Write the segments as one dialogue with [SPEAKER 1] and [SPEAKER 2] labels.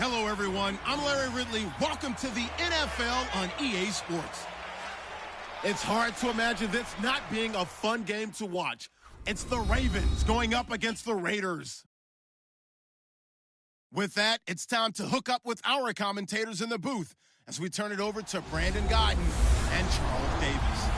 [SPEAKER 1] Hello, everyone. I'm Larry Ridley. Welcome to the NFL on EA Sports. It's hard to imagine this not being a fun game to watch. It's the Ravens going up against the Raiders. With that, it's time to hook up with our commentators in the booth as we turn it over to Brandon Godden and Charles Davis.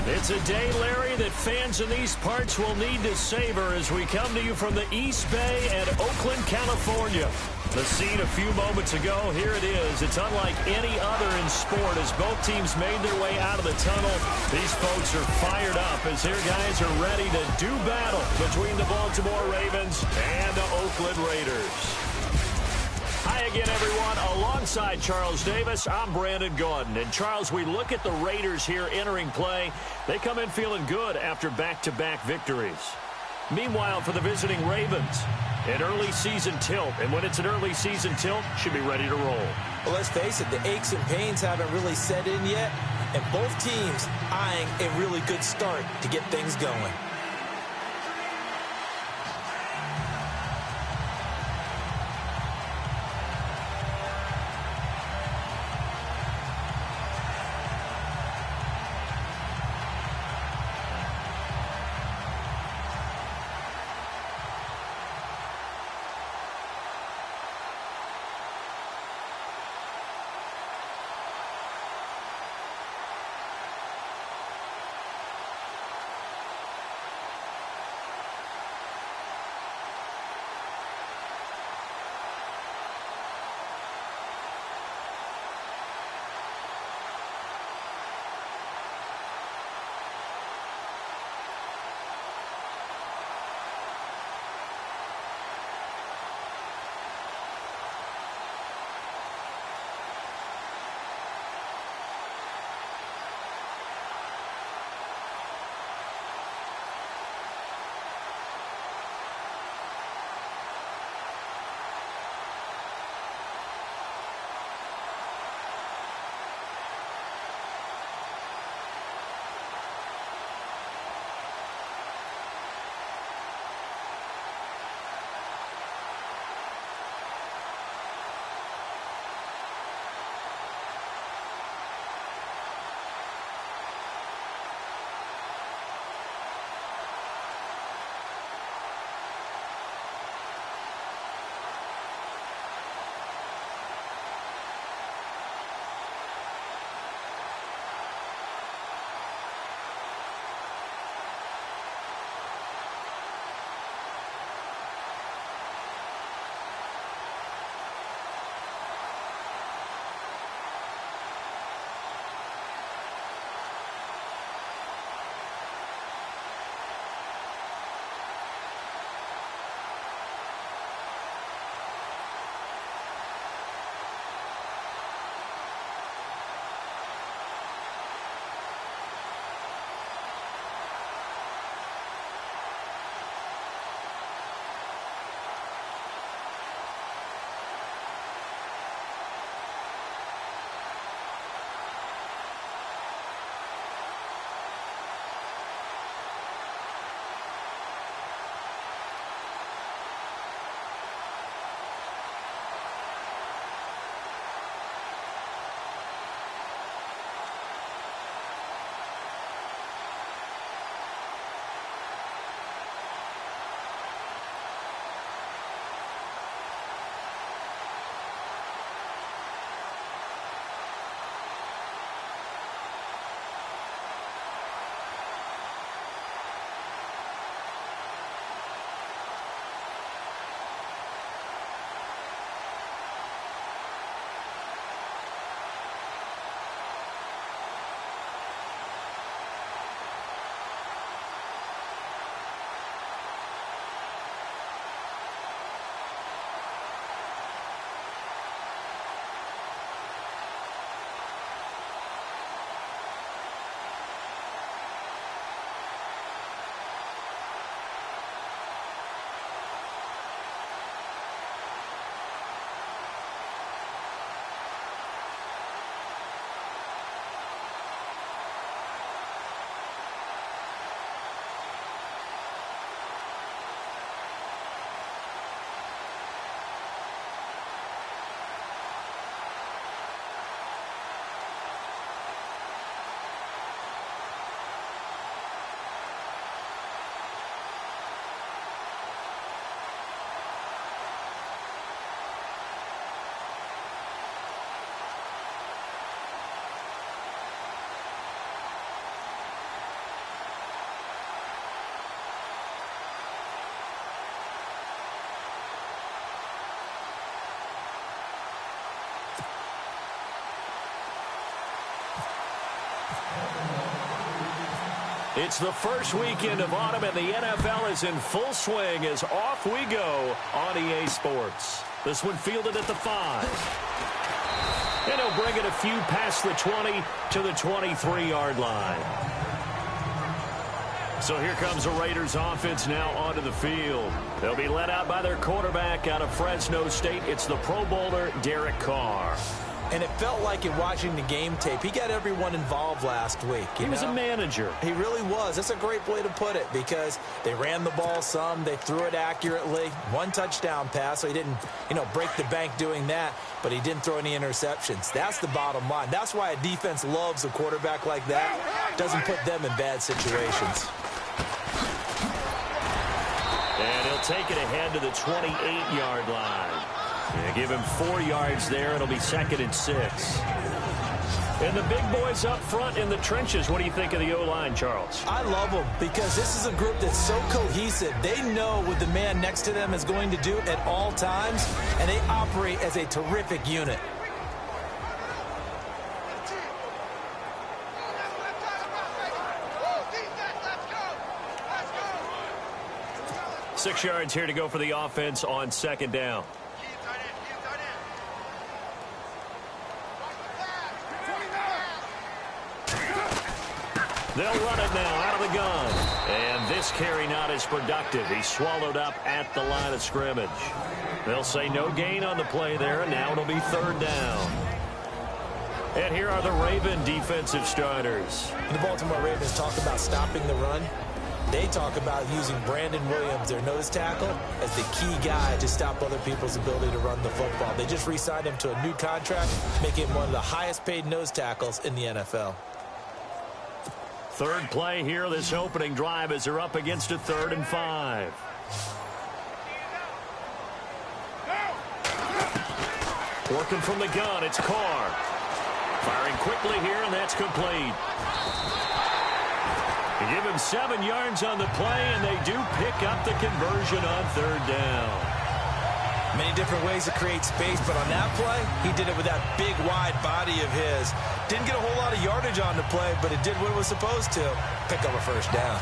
[SPEAKER 2] It's a day, Larry, that fans in these parts will need to savor as we come to you from the East Bay and Oakland, California. The scene a few moments ago, here it is. It's unlike any other in sport as both teams made their way out of the tunnel. These folks are fired up as their guys are ready to do battle between the Baltimore Ravens and the Oakland Raiders. Hi again, everyone. Alongside Charles Davis, I'm Brandon Gaudin. And, Charles, we look at the Raiders here entering play. They come in feeling good after back-to-back victories. Meanwhile, for the visiting Ravens, an early season tilt. And when it's an early season tilt, should be ready to roll.
[SPEAKER 3] Well, let's face it, the aches and pains haven't really set in yet. And both teams eyeing a really good start to get things going.
[SPEAKER 2] It's the first weekend of autumn, and the NFL is in full swing as off we go on EA Sports. This one fielded at the 5. And he'll bring it a few past the 20 to the 23-yard line. So here comes the Raiders offense now onto the field. They'll be led out by their quarterback out of Fresno State. It's the Pro Bowler, Derek Carr.
[SPEAKER 3] And it felt like in watching the game tape, he got everyone involved last week.
[SPEAKER 2] He was a manager.
[SPEAKER 3] He really was. That's a great way to put it because they ran the ball some. They threw it accurately. 1 touchdown pass, so he didn't, break the bank doing that, but he didn't throw any interceptions. That's the bottom line. That's why a defense loves a quarterback like that. Doesn't put them in bad situations.
[SPEAKER 2] And he'll take it ahead to the 28-yard line. Yeah, give him 4 yards there. It'll be 2nd and 6. And the big boys up front in the trenches. What do you think of the O-line, Charles?
[SPEAKER 3] I love them because this is a group that's so cohesive. They know what the man next to them is going to do at all times, and they operate as a terrific unit.
[SPEAKER 2] Six yards here to go for the offense on 2nd down. They'll run it now out of the gun. And this carry not as productive. He's swallowed up at the line of scrimmage. They'll say no gain on the play there, and now it'll be 3rd down. And here are the Raven defensive starters.
[SPEAKER 3] The Baltimore Ravens talk about stopping the run. They talk about using Brandon Williams, their nose tackle, as the key guy to stop other people's ability to run the football. They just re-signed him to a new contract, making him one of the highest-paid nose tackles in the NFL.
[SPEAKER 2] 3rd play here, this opening drive, as they're up against a 3rd and 5. Working from the gun, it's Carr. Firing quickly here, and that's complete. They give him 7 yards on the play, and they do pick up the conversion on 3rd down.
[SPEAKER 3] Many different ways to create space, but on that play, he did it with that big, wide body of his. Didn't get a whole lot of yardage on the play, but it did what it was supposed to. Pick up a 1st down.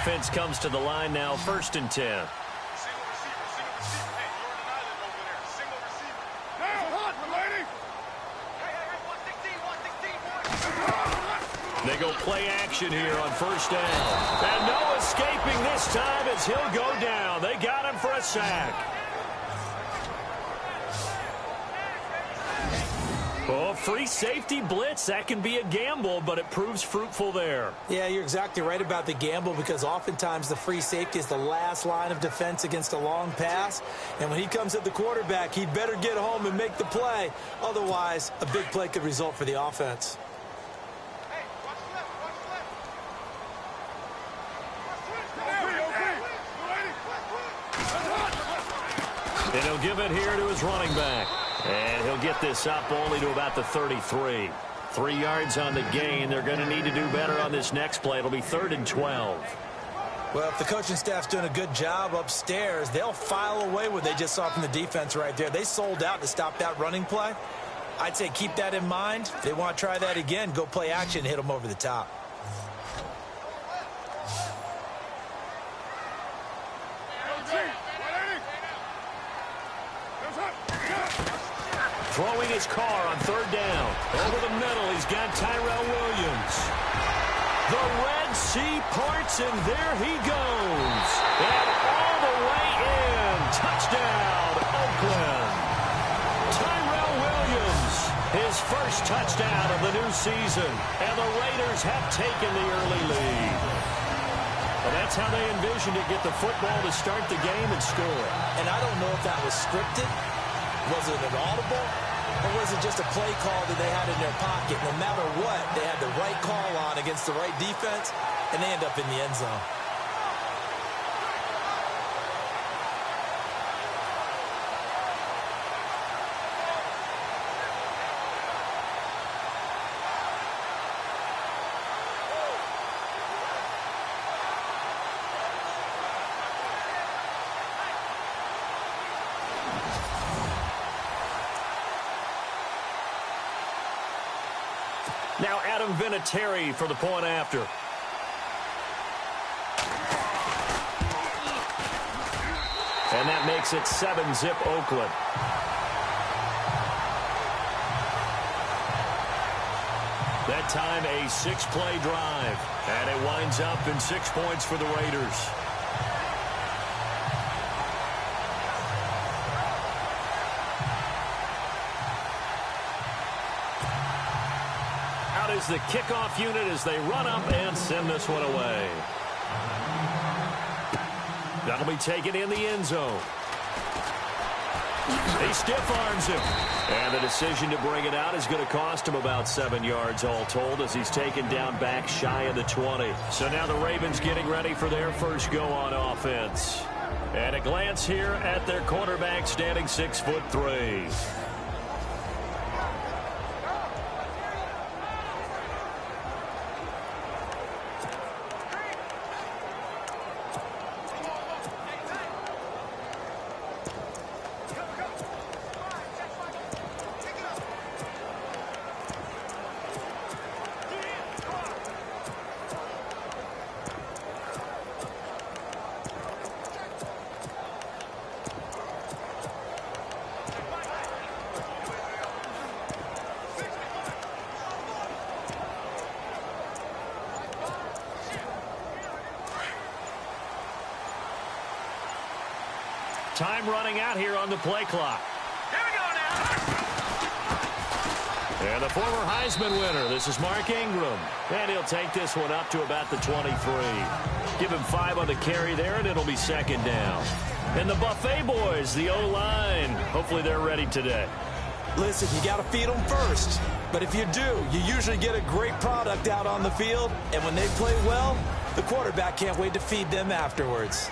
[SPEAKER 2] Offense comes to the line now, 1st and 10. They go play action here on 1st down. And no escaping this time as he'll go down. They got him for a sack. Oh, free safety blitz, that can be a gamble, but it proves fruitful there.
[SPEAKER 3] Yeah, you're exactly right about the gamble because oftentimes the free safety is the last line of defense against a long pass. And when he comes at the quarterback, he'd better get home and make the play. Otherwise, a big play could result for the offense.
[SPEAKER 2] And he'll give it here to his running back. And he'll get this up only to about the 33. 3 yards on the gain. They're going to need to do better on this next play. It'll be 3rd and 12.
[SPEAKER 3] Well, if the coaching staff's doing a good job upstairs, they'll file away what they just saw from the defense right there. They sold out to stop that running play. I'd say keep that in mind. If they want to try that again, go play action and hit them over the top.
[SPEAKER 2] Throwing his Carr on 3rd down. Over the middle, he's got Tyrell Williams. The Red Sea parts, and there he goes. And all the way in. Touchdown, Oakland. Tyrell Williams, his first touchdown of the new season. And the Raiders have taken the early lead. Well, that's how they envisioned it, get the football to start the game and score.
[SPEAKER 3] And I don't know if that was scripted. Was it an audible? Or was it just a play call that they had in their pocket? No matter what, they had the right call on against the right defense, and they end up in the end zone.
[SPEAKER 2] Now Adam Vinatieri for the point after. And that makes it 7-zip Oakland. That time a 6-play drive. And it winds up in 6 points for the Raiders. Is the kickoff unit as they run up and send this one away. That'll be taken in the end zone. He stiff arms him. And the decision to bring it out is going to cost him about 7 yards all told as he's taken down back shy of the 20. So now the Ravens getting ready for their first go on offense. And a glance here at their quarterback standing 6'3". Time running out here on the play clock.
[SPEAKER 4] Here we go now.
[SPEAKER 2] And the former Heisman winner, this is Mark Ingram. And he'll take this one up to about the 23. Give him 5 on the carry there, and it'll be second down. And the Buffet boys, the O-line, hopefully they're ready today.
[SPEAKER 3] Listen, you got to feed them first. But if you do, you usually get a great product out on the field. And when they play well, the quarterback can't wait to feed them afterwards.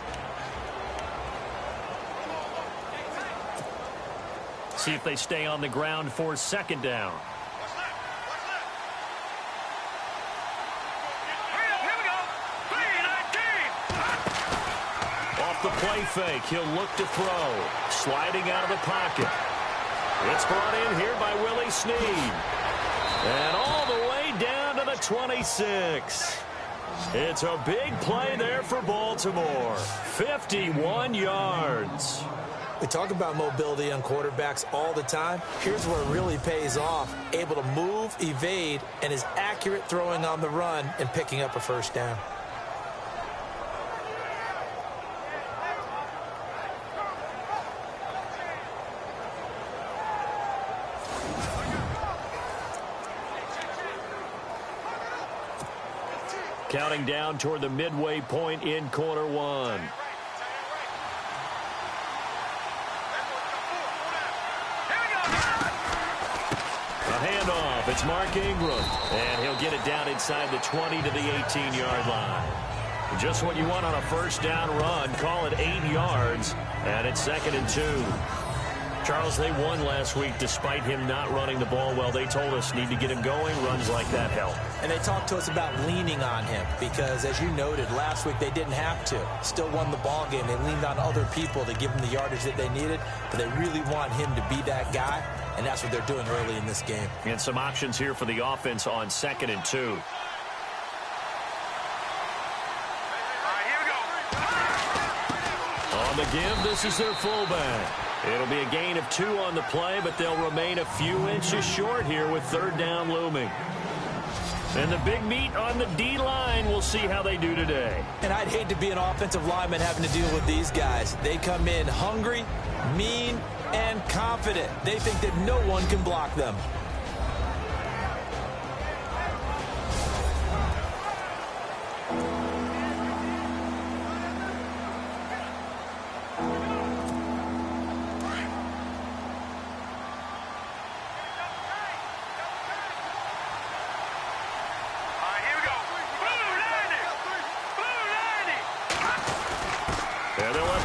[SPEAKER 2] See if they stay on the ground for second down.
[SPEAKER 4] Here we go. 3-19.
[SPEAKER 2] Off the play fake, he'll look to throw. Sliding out of the pocket. It's brought in here by Willie Snead. And all the way down to the 26. It's a big play there for Baltimore. 51 yards.
[SPEAKER 3] We talk about mobility on quarterbacks all the time. Here's where it really pays off. Able to move, evade, and is accurate throwing on the run and picking up a first down.
[SPEAKER 2] Counting down toward the midway point in quarter one. Handoff. It's Mark Ingram. And he'll get it down inside the 20 to the 18-yard line. Just what you want on a first down run. Call it 8 yards. And it's 2nd and 2. Charles, they won last week despite him not running the ball well. They told us need to get him going. Runs like that help.
[SPEAKER 3] And they talked to us about leaning on him because, as you noted, last week they didn't have to. Still won the ball game. They leaned on other people to give them the yardage that they needed, but they really want him to be that guy, and that's what they're doing early in this game.
[SPEAKER 2] And some options here for the offense on 2nd and 2.
[SPEAKER 4] All right, here we go.
[SPEAKER 2] On the give, this is their fullback. It'll be a gain of 2 on the play, but they'll remain a few inches short here with 3rd down looming. And the big meat on the D-line, we'll see how they do today.
[SPEAKER 3] And I'd hate to be an offensive lineman having to deal with these guys. They come in hungry, mean, and confident. They think that no one can block them.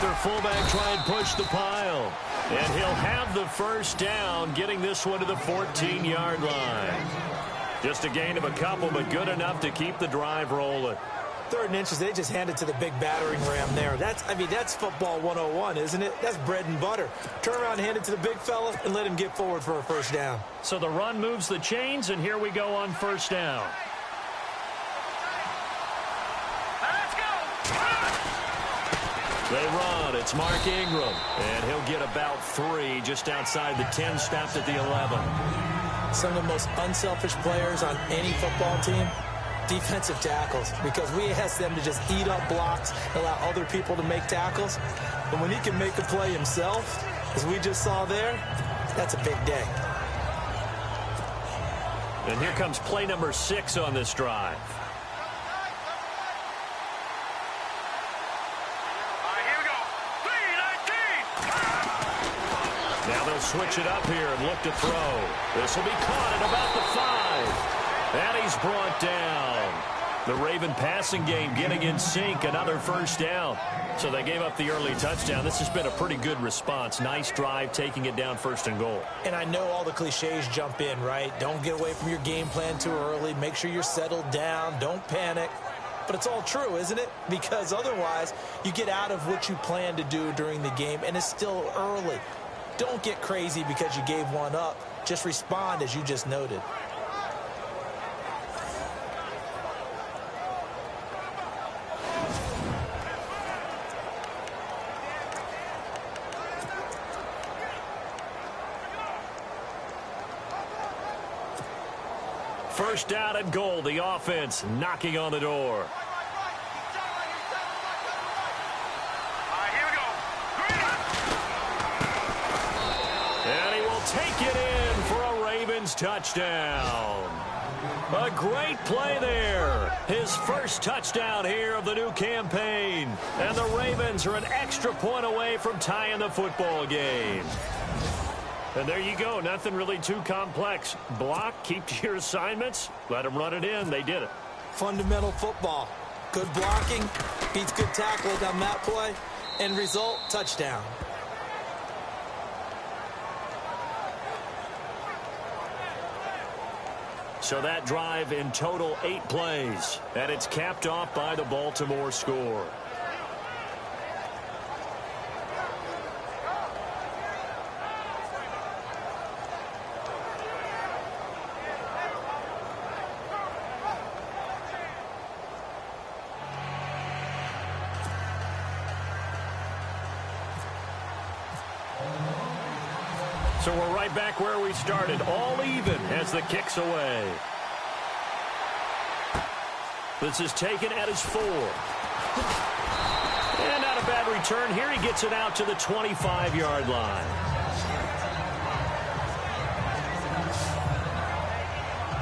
[SPEAKER 2] their fullback try and push the pile. And he'll have the first down, getting this one to the 14-yard line. Just a gain of a couple, but good enough to keep the drive rolling.
[SPEAKER 3] 3rd and inches, they just handed to the big battering ram there. That's football 101, isn't it? That's bread and butter. Turn around and hand it to the big fella and let him get forward for a first down.
[SPEAKER 2] So the run moves the chains, and here we go on first down.
[SPEAKER 4] Let's go.
[SPEAKER 2] They run. It's Mark Ingram, and he'll get about 3 just outside the 10, stopped at the 11.
[SPEAKER 3] Some of the most unselfish players on any football team, defensive tackles, because we ask them to just eat up blocks, allow other people to make tackles. But when he can make a play himself, as we just saw there, that's a big day.
[SPEAKER 2] And here comes play number 6 on this drive.
[SPEAKER 4] Here we go. 3-19.
[SPEAKER 2] Now they'll switch it up here and look to throw. This will be caught at about the 5. And he's brought down. The Raven passing game getting in sync. Another first down. So they gave up the early touchdown. This has been a pretty good response. Nice drive, taking it down 1st and goal.
[SPEAKER 3] And I know all the cliches jump in, right? Don't get away from your game plan too early. Make sure you're settled down. Don't panic. But it's all true, isn't it? Because otherwise, you get out of what you plan to do during the game, and it's still early. Don't get crazy because you gave one up. Just respond as you just noted.
[SPEAKER 2] First down and goal. The offense knocking on the door.
[SPEAKER 4] Here we go.
[SPEAKER 2] And he will take it in for a Ravens touchdown. A great play there. His first touchdown here of the new campaign. And the Ravens are an extra point away from tying the football game. And there you go. Nothing really too complex. Block, keep to your assignments, let them run it in. They did it.
[SPEAKER 3] Fundamental football. Good blocking beats good tackling on that play. End result, touchdown.
[SPEAKER 2] So that drive in total 8 plays. And it's capped off by the Baltimore score. So we're right back where we started, all even as the kick's away. This is taken at his 4. And not a bad return here. He gets it out to the 25-yard line.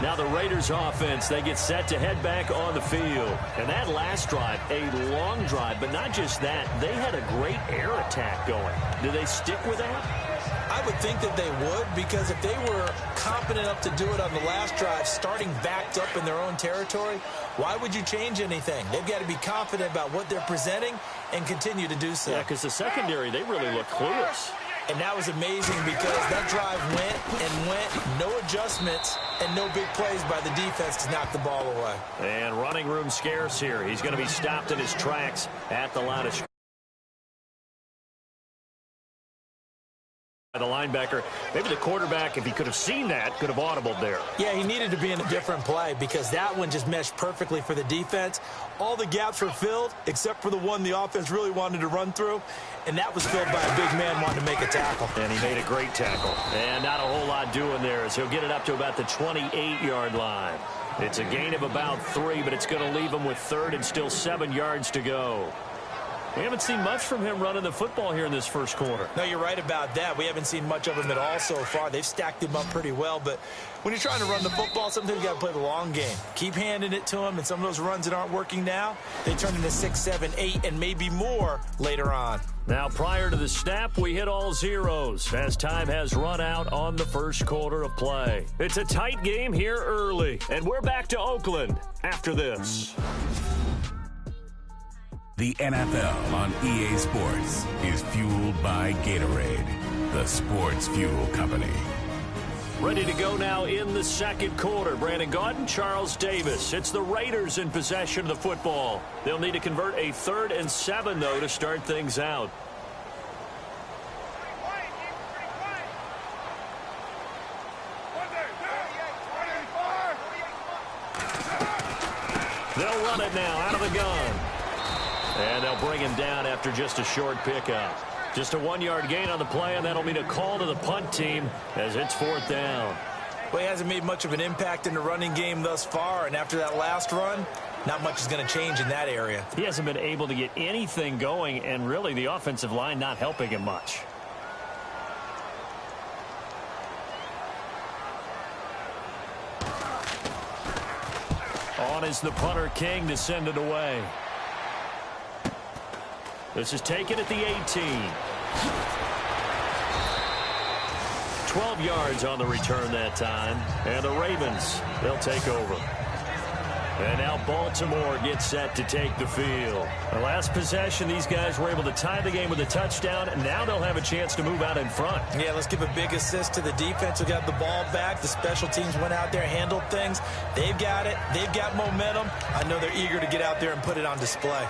[SPEAKER 2] Now the Raiders offense, they get set to head back on the field. And that last drive, a long drive, but not just that. They had a great air attack going. Do they stick with that?
[SPEAKER 3] I would think that they would, because if they were confident enough to do it on the last drive, starting backed up in their own territory, why would you change anything? They've got to be confident about what they're presenting and continue to do so.
[SPEAKER 2] Yeah, because the secondary, they really look clueless.
[SPEAKER 3] And that was amazing because that drive went and went, no adjustments, and no big plays by the defense to knock the ball away.
[SPEAKER 2] And running room scarce here. He's going to be stopped in his tracks at the line of scrimmage. The linebacker, maybe the quarterback, if he could have seen that, could have audibled there.
[SPEAKER 3] Yeah, he needed to be in a different play because that one just meshed perfectly for the defense. All the gaps were filled except for the one the offense really wanted to run through, and that was filled by a big man wanting to make a tackle.
[SPEAKER 2] And he made a great tackle. And not a whole lot doing there as he'll get it up to about the 28-yard line. It's a gain of about 3, but it's going to leave him with 3rd and still 7 yards to go. We haven't seen much from him running the football here in this first quarter.
[SPEAKER 3] No, you're right about that. We haven't seen much of him at all so far. They've stacked him up pretty well, but when you're trying to run the football, sometimes you got to play the long game. Keep handing it to him, and some of those runs that aren't working now, they turn into 6, 7, 8, and maybe more later on.
[SPEAKER 2] Now, prior to the snap, we hit all zeros as time has run out on the first quarter of play. It's a tight game here early, and we're back to Oakland after this.
[SPEAKER 5] The NFL on EA Sports is fueled by Gatorade, the sports fuel company.
[SPEAKER 2] Ready to go now in the second quarter. Brandon Gaudin, Charles Davis. It's the Raiders in possession of the football. They'll need to convert a 3rd and 7, though, to start things out. They'll run it now out of the gun. And they'll bring him down after just a short pickup. Just a 1-yard gain on the play, and that'll mean a call to the punt team as it's 4th down.
[SPEAKER 3] Well, he hasn't made much of an impact in the running game thus far, and after that last run, not much is going to change in that area.
[SPEAKER 2] He hasn't been able to get anything going, and really the offensive line not helping him much. On is the punter King to send it away. This is taken at the 18. 12 yards on the return that time. And the Ravens, they'll take over. And now Baltimore gets set to take the field. The last possession, these guys were able to tie the game with a touchdown, and now they'll have a chance to move out in front.
[SPEAKER 3] Yeah, let's give a big assist to the defense who got the ball back. The special teams went out there, handled things. They've got it. They've got momentum. I know they're eager to get out there and put it on display.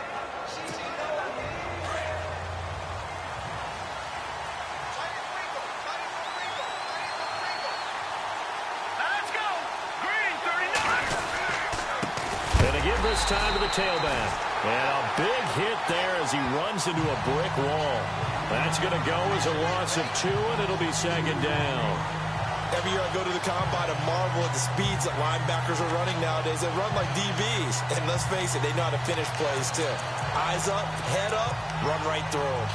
[SPEAKER 2] This time to the tailback. And a big hit there as he runs into a brick wall. That's going to go as a loss of 2, and it'll be 2nd down.
[SPEAKER 3] Every year I go to the combine and marvel at the speeds that linebackers are running nowadays. They run like DBs. And let's face it, they know how to finish plays too. Eyes up, head up, run right through them.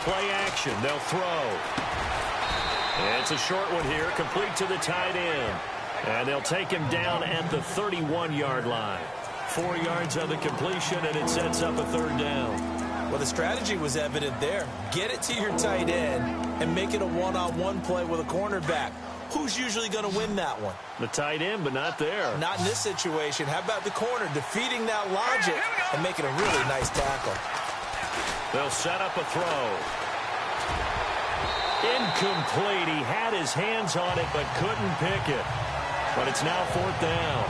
[SPEAKER 2] Play action. They'll throw. It's a short one here, complete to the tight end. And they'll take him down at the 31-yard line. 4 yards on the completion, and it sets up a 3rd down.
[SPEAKER 3] Well, the strategy was evident there. Get it to your tight end and make it a one-on-one play with a cornerback. Who's usually going to win that one?
[SPEAKER 2] The tight end, but not there.
[SPEAKER 3] Not in this situation. How about the corner defeating that logic and making a really nice tackle?
[SPEAKER 2] They'll set up a throw. Incomplete. He had his hands on it, but couldn't pick it. But it's now 4th down.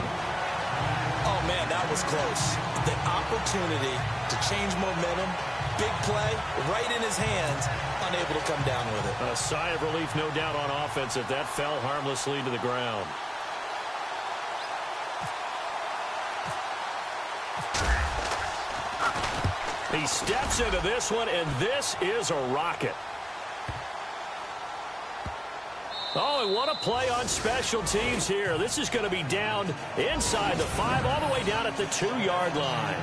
[SPEAKER 3] Oh, man, that was close. The opportunity to change momentum, big play, right in his hands, unable to come down with it.
[SPEAKER 2] A sigh of relief, no doubt, on offense if that fell harmlessly to the ground. He steps into this one, and this is a rocket. Oh, and what a play on special teams here. This is going to be down inside the 5, all the way down at the 2-yard line.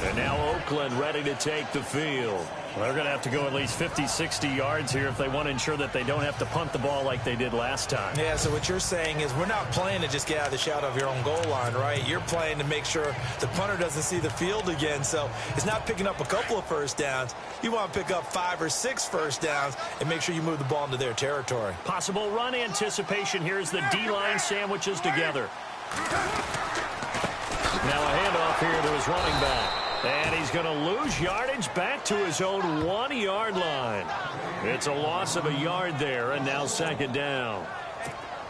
[SPEAKER 2] And now Oakland ready to take the field. They're going to have to go at least 50, 60 yards here if they want to ensure that they don't have to punt the ball like they did last time.
[SPEAKER 3] Yeah, so what you're saying is we're not playing to just get out of the shadow of your own goal line, right? You're playing to make sure the punter doesn't see the field again. So it's not picking up a couple of first downs. You want to pick up 5 or 6 first downs and make sure you move the ball into their territory.
[SPEAKER 2] Possible run anticipation here as the D-line sandwiches together. Now a handoff here to his running back. And he's going to lose yardage back to his own 1-yard line. It's a loss of a yard there, and now 2nd down.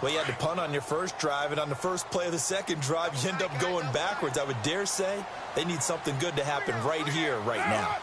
[SPEAKER 3] Well, you had to punt on your first drive, and on the first play of the second drive, you end up going backwards. I would dare say they need something good to happen right here, right now.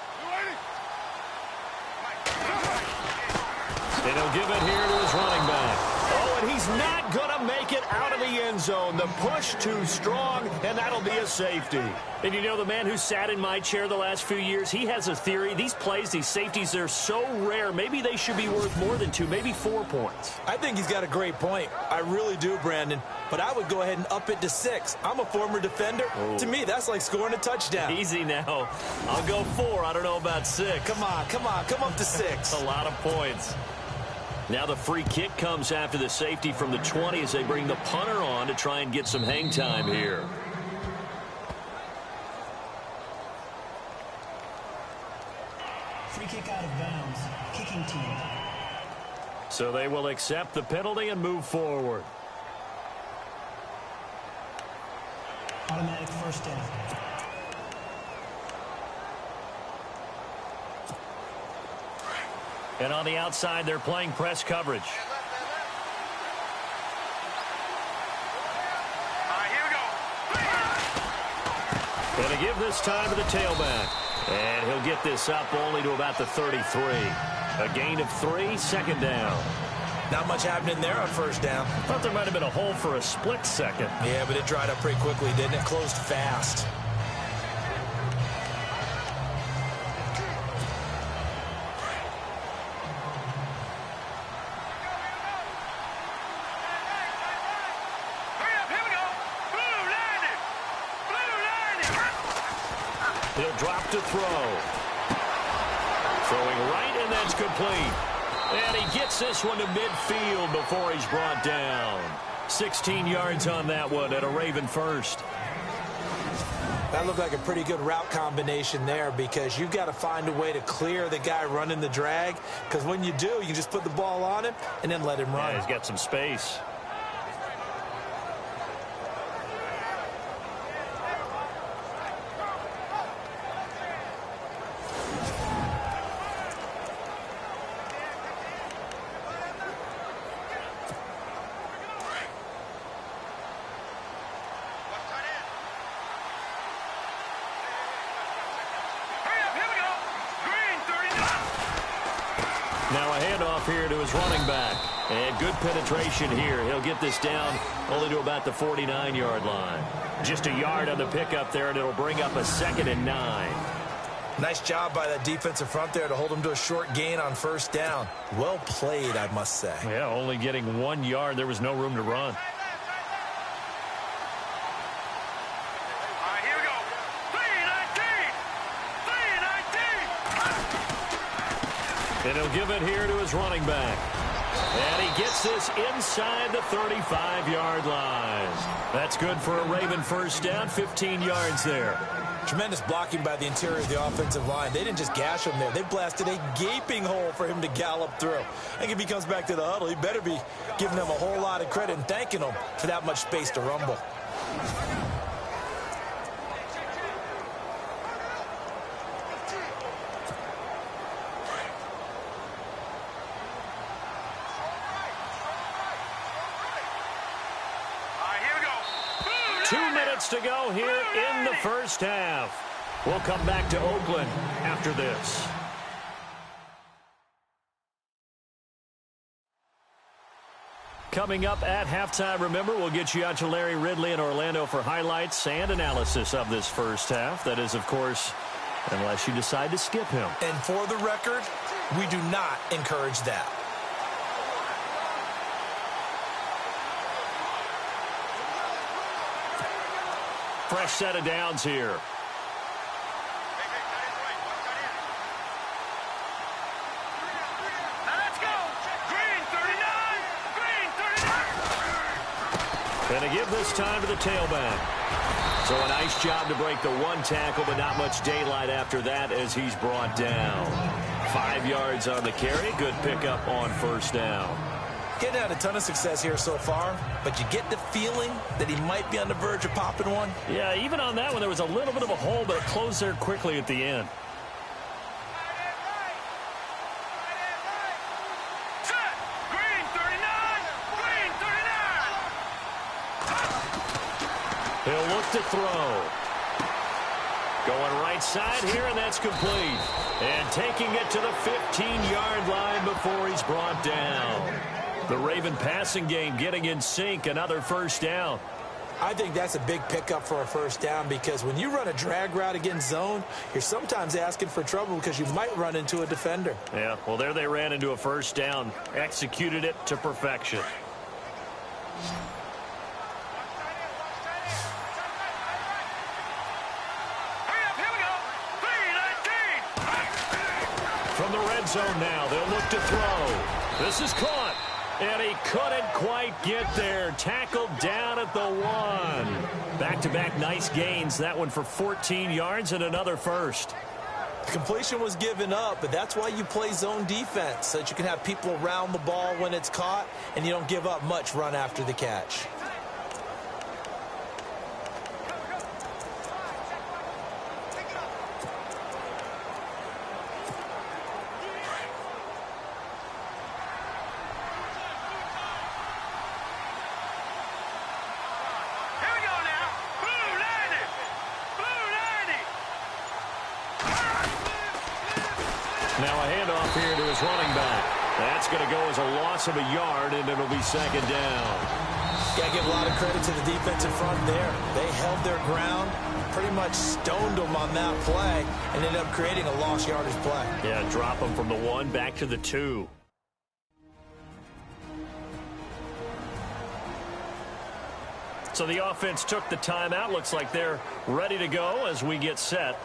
[SPEAKER 2] And he'll give it here to his running back. Oh, and he's not going to make it out of the end zone. The push too strong, and that'll be a safety. And you know, the man who sat in my chair the last few years, he has a theory. These plays, these safeties, they're so rare. Maybe they should be worth more than 2, maybe 4 points.
[SPEAKER 3] I think he's got a great point. I really do, Brandon. But I would go ahead and up it to 6. I'm a former defender.
[SPEAKER 2] Ooh.
[SPEAKER 3] To me, that's like scoring a touchdown.
[SPEAKER 2] Easy now. I'll go 4. I don't know about 6.
[SPEAKER 3] Come on. Come up to 6.
[SPEAKER 2] A lot of points. Now the free kick comes after the safety from the 20 as they bring the punter on to try and get some hang time here. So they will accept the penalty and move forward.
[SPEAKER 6] Automatic first down.
[SPEAKER 2] And on the outside, they're playing press coverage. Going to give this time to the tailback. And he'll get this up only to about the 33. A gain of 3, second down.
[SPEAKER 3] Not much happening there on first down.
[SPEAKER 2] Thought there might have been a hole for a split second.
[SPEAKER 3] Yeah, but it dried up pretty quickly, didn't it? Closed fast.
[SPEAKER 2] He'll drop to throw. Throwing right, and that's complete. And he gets this one to midfield before he's brought down. 16 yards on that one and a Raven first.
[SPEAKER 3] That looked like a pretty good route combination there because you've got to find a way to clear the guy running the drag, because when you do, you can just put the ball on him and then let him run.
[SPEAKER 2] Yeah, he's got some space. Now a handoff here to his running back. And good penetration here. He'll get this down only to about the 49-yard line. Just a yard on the pickup there, and it'll bring up a 2nd and 9.
[SPEAKER 3] Nice job by that defensive front there to hold him to a short gain on first down. Well played, I must say.
[SPEAKER 2] Yeah, only getting 1 yard. There was no room to run. And he'll give it here to his running back. And he gets this inside the 35-yard line. That's good for a Raven first down, 15 yards there.
[SPEAKER 3] Tremendous blocking by the interior of the offensive line. They didn't just gash him there. They blasted a gaping hole for him to gallop through. I think if he comes back to the huddle, he better be giving them a whole lot of credit and thanking them for that much space to rumble.
[SPEAKER 2] To go here in the first half. We'll come back to Oakland after this. Coming up at halftime, remember, we'll get you out to Larry Ridley in Orlando for highlights and analysis of this first half. That is, of course, unless you decide to skip him.
[SPEAKER 3] And for the record, we do not encourage that.
[SPEAKER 2] Fresh set of downs here.
[SPEAKER 4] Let's go. Green 39. Green 39.
[SPEAKER 2] And to give this time to the tailback. So a nice job to break the one tackle, but not much daylight after that as he's brought down. 5 yards on the carry. Good pickup on first down.
[SPEAKER 3] Getting had a ton of success here so far, but you get the feeling that he might be on the verge of popping one.
[SPEAKER 2] Yeah, even on that one, there was a little bit of a hole, but it closed there quickly at the end.
[SPEAKER 4] Set. Green 39. Green 39.
[SPEAKER 2] He'll look to throw. Going right side here, and that's complete. And taking it to the 15-yard line before he's brought down. The Raven passing game getting in sync, another first down.
[SPEAKER 3] I think that's a big pickup for a first down because when you run a drag route against zone, you're sometimes asking for trouble because you might run into a defender.
[SPEAKER 2] Yeah, well, there they ran into a first down, executed it to perfection. From the red zone now, they'll look to throw. This is caught. And he couldn't quite get there. Tackled down at the 1. Back-to-back nice gains. That one for 14 yards and another first.
[SPEAKER 3] The completion was given up, but that's why you play zone defense, so that you can have people around the ball when it's caught, and you don't give up much run after the catch.
[SPEAKER 2] Now a handoff here to his running back. That's going to go as a loss of a yard, and it'll be second down.
[SPEAKER 3] Got to give a lot of credit to the defensive front there. They held their ground, pretty much stoned them on that play, and ended up creating a lost yardage play.
[SPEAKER 2] Yeah, drop them from the 1 back to the 2. So the offense took the timeout. Looks like they're ready to go as we get set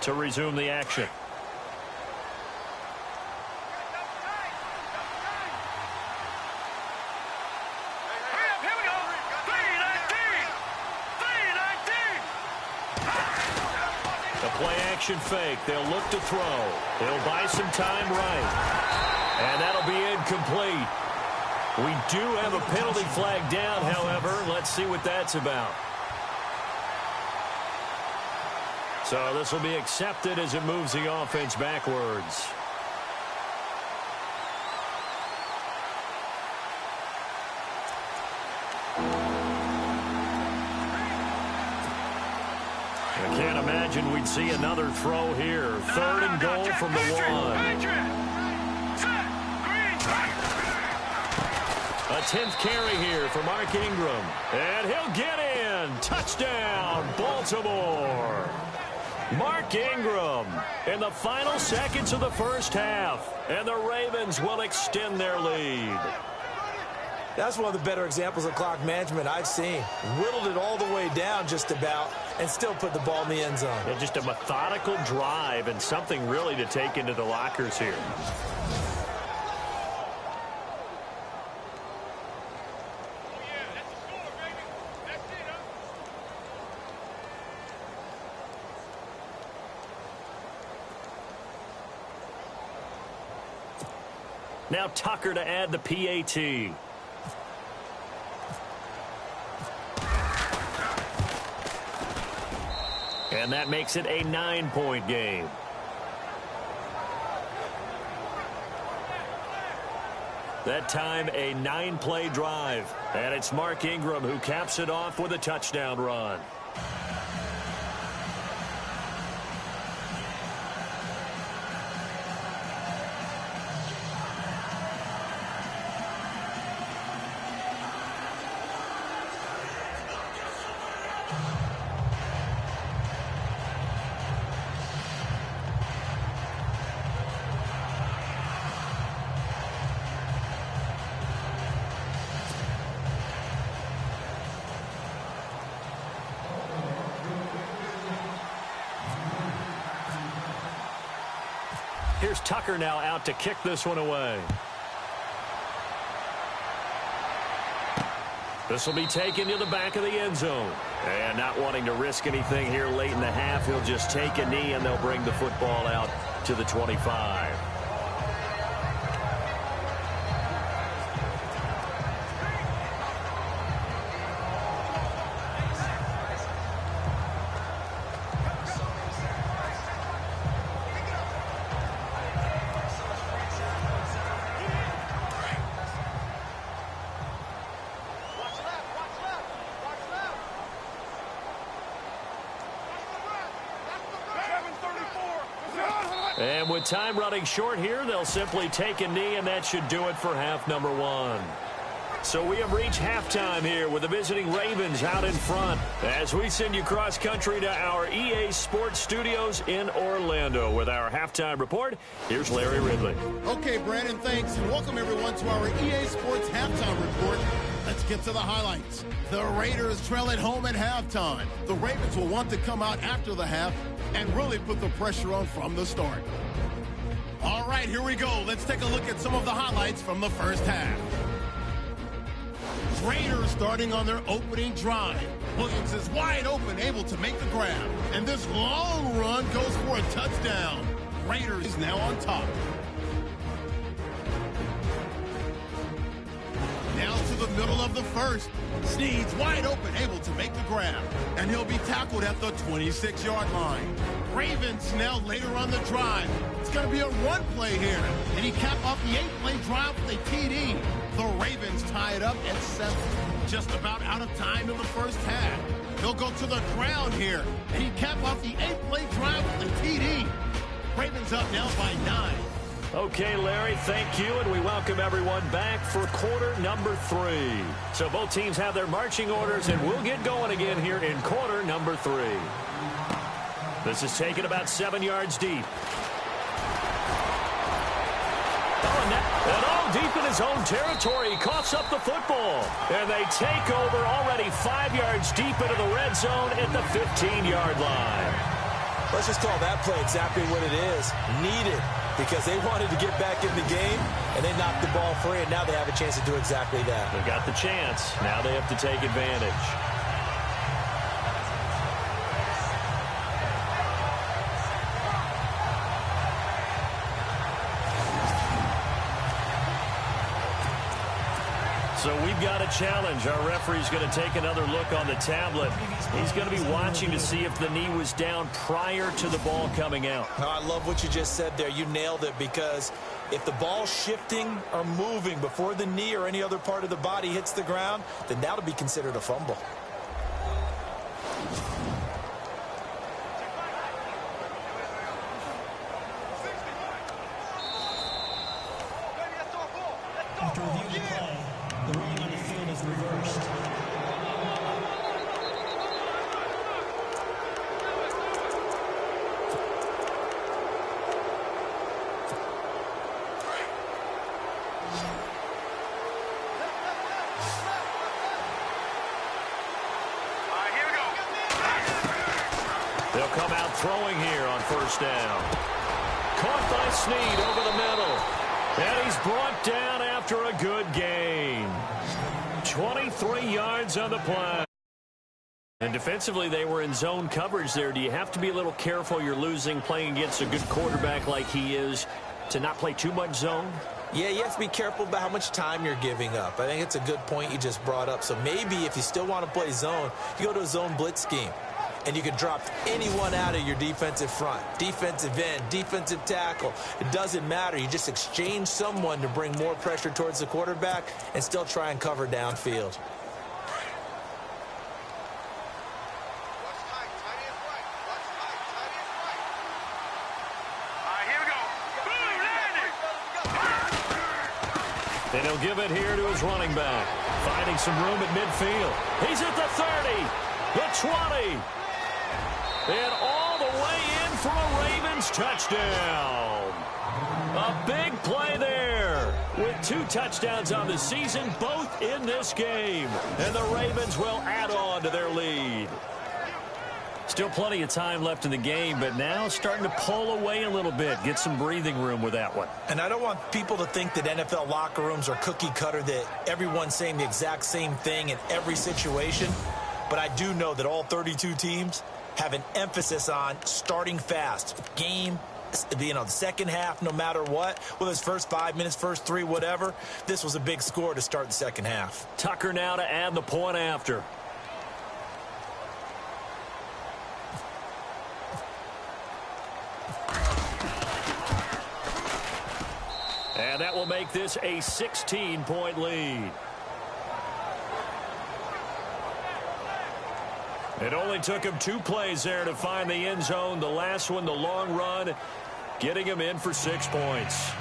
[SPEAKER 2] to resume the action. Play-action fake. They'll look to throw. They'll buy some time right. And that'll be incomplete. We do have a penalty flag down, however. Let's see what that's about. So this will be accepted as it moves the offense backwards. I can't imagine we'd see another throw here. Third and goal from the 1. A 10th carry here for Mark Ingram. And he'll get in. Touchdown, Baltimore. Mark Ingram in the final seconds of the first half. And the Ravens will extend their lead.
[SPEAKER 3] That's one of the better examples of clock management I've seen. Whittled it all the way down just about and still put the ball in the end zone.
[SPEAKER 2] Yeah, just a methodical drive and something really to take into the lockers here. Now Tucker to add the PAT. And that makes it a 9-point game. That time a 9-play drive. And it's Mark Ingram who caps it off with a touchdown run. Here's Tucker now out to kick this one away. This will be taken to the back of the end zone. And not wanting to risk anything here late in the half, he'll just take a knee and they'll bring the football out to the 25. And with time running short here, they'll simply take a knee, and that should do it for half number 1. So we have reached halftime here with the visiting Ravens out in front as we send you cross-country to our EA Sports Studios in Orlando with our halftime report. Here's Larry Ridley.
[SPEAKER 1] Okay, Brandon, thanks, and welcome everyone to our EA Sports halftime report. Let's get to the highlights. The Raiders trail at home at halftime. The Ravens will want to come out after the half and really put the pressure on from the start. All right, here we go. Let's take a look at some of the highlights from the first half. Raiders starting on their opening drive. Williams is wide open, able to make the grab. And this long run goes for a touchdown. Raiders is now on top. Now to the middle of the first. Snead's wide open, able to make the grab. And he'll be tackled at the 26-yard line. Ravens now later on the drive. It's going to be a run play here. And he capped off the 8-play drive with a TD. The Ravens tie it up at 7. Just about out of time in the first half. He'll go to the ground here. And he capped off the 8-play drive with a TD. Ravens up now by 9.
[SPEAKER 2] Okay, Larry, thank you, and we welcome everyone back for quarter number 3. So both teams have their marching orders, and we'll get going again here in quarter number 3. This is taken about 7 yards deep. And all deep in his own territory, he coughs up the football. And they take over already 5 yards deep into the red zone at the 15-yard line.
[SPEAKER 3] Let's just call that play exactly what it is. Needed. Because they wanted to get back in the game, and they knocked the ball free, and now they have a chance to do exactly that.
[SPEAKER 2] They got the chance. Now they have to take advantage. So we've got a challenge. Our referee's going to take another look on the tablet. He's going to be watching to see if the knee was down prior to the ball coming out.
[SPEAKER 3] Oh, I love what you just said there. You nailed it, because if the ball's shifting or moving before the knee or any other part of the body hits the ground, then that'll be considered a fumble.
[SPEAKER 6] After reviewing the play, the ruling on the field is reversed.
[SPEAKER 4] Here we go.
[SPEAKER 2] They'll come out throwing here on first down. Caught by Snead over the middle. And he's brought down after a good gain. 23 yards on the play. And defensively, they were in zone coverage there. Do you have to be a little careful you're losing playing against a good quarterback like he is to not play too much zone?
[SPEAKER 3] Yeah, you have to be careful about how much time you're giving up. I think it's a good point you just brought up. So maybe if you still want to play zone, you go to a zone blitz scheme. And you can drop anyone out of your defensive front. Defensive end, defensive tackle. It doesn't matter. You just exchange someone to bring more pressure towards the quarterback and still try and cover downfield.
[SPEAKER 4] Here we go. Boom, landing.
[SPEAKER 2] And he'll give it here to his running back. Finding some room at midfield. He's at the 30, the 20. And all the way in for a Ravens touchdown. A big play there with 2 touchdowns on the season, both in this game. And the Ravens will add on to their lead. Still plenty of time left in the game, but now starting to pull away a little bit. Get some breathing room with that one.
[SPEAKER 3] And I don't want people to think that NFL locker rooms are cookie cutter, that everyone's saying the exact same thing in every situation. But I do know that all 32 teams have an emphasis on starting fast. Game, the second half, no matter what. Whether it's first 5 minutes, first 3, whatever. This was a big score to start the second half.
[SPEAKER 2] Tucker now to add the point after. And that will make this a 16-point lead. It only took him 2 plays there to find the end zone. The last one, the long run, getting him in for 6 points.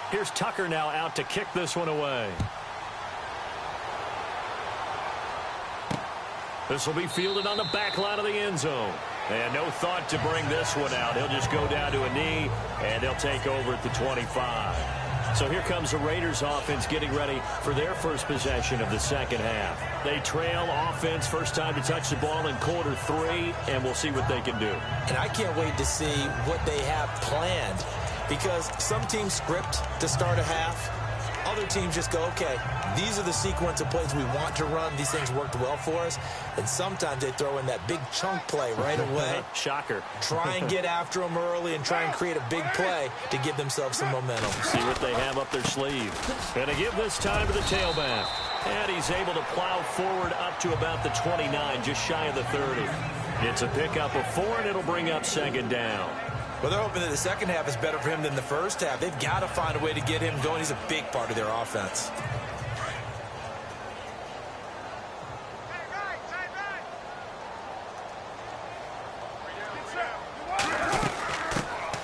[SPEAKER 2] Here's Tucker now out to kick this one away. This will be fielded on the back line of the end zone. And no thought to bring this one out. He'll just go down to a knee, and they'll take over at the 25. So here comes the Raiders offense getting ready for their first possession of the second half. They trail offense, first time to touch the ball in quarter 3, and we'll see what they can do.
[SPEAKER 3] And I can't wait to see what they have planned, because some teams script to start a half, Other teams just go, okay, these are the sequence of plays we want to run. These things worked well for us. And sometimes they throw in that big chunk play right away.
[SPEAKER 2] Shocker.
[SPEAKER 3] Try and get after them early and try and create a big play to give themselves some momentum.
[SPEAKER 2] See what they have up their sleeve. Going to give this time to the tailback. And he's able to plow forward up to about the 29, just shy of the 30. It's a pickup of 4, and it'll bring up second down.
[SPEAKER 3] Well, they're hoping that the second half is better for him than the first half. They've got to find a way to get him going. He's a big part of their offense.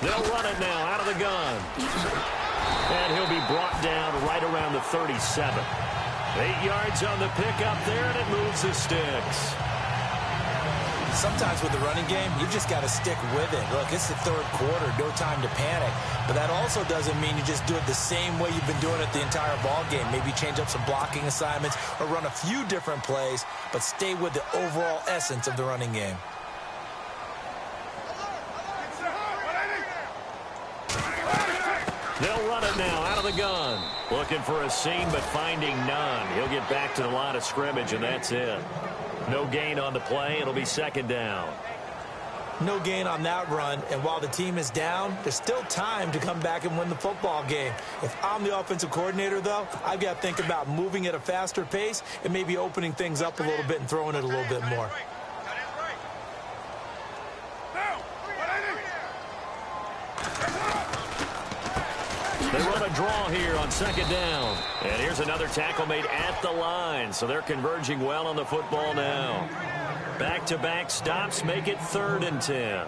[SPEAKER 2] They'll run it now out of the gun. And he'll be brought down right around the 37. 8 yards on the pickup there, and it moves the sticks.
[SPEAKER 3] Sometimes with the running game, you've just got to stick with it. Look, it's the third quarter, no time to panic. But that also doesn't mean you just do it the same way you've been doing it the entire ball game. Maybe change up some blocking assignments or run a few different plays, but stay with the overall essence of the running game.
[SPEAKER 2] They'll run it now out of the gun. Looking for a seam, but finding none. He'll get back to the line of scrimmage, and that's it. No gain on the play. It'll be second down.
[SPEAKER 3] No gain on that run, and while the team is down, there's still time to come back and win the football game. If I'm the offensive coordinator, though, I've got to think about moving at a faster pace and maybe opening things up a little bit and throwing it a little bit more.
[SPEAKER 2] They run a draw here on second down. And here's another tackle made at the line. So they're converging well on the football now. Back-to-back stops make it 3rd and 10.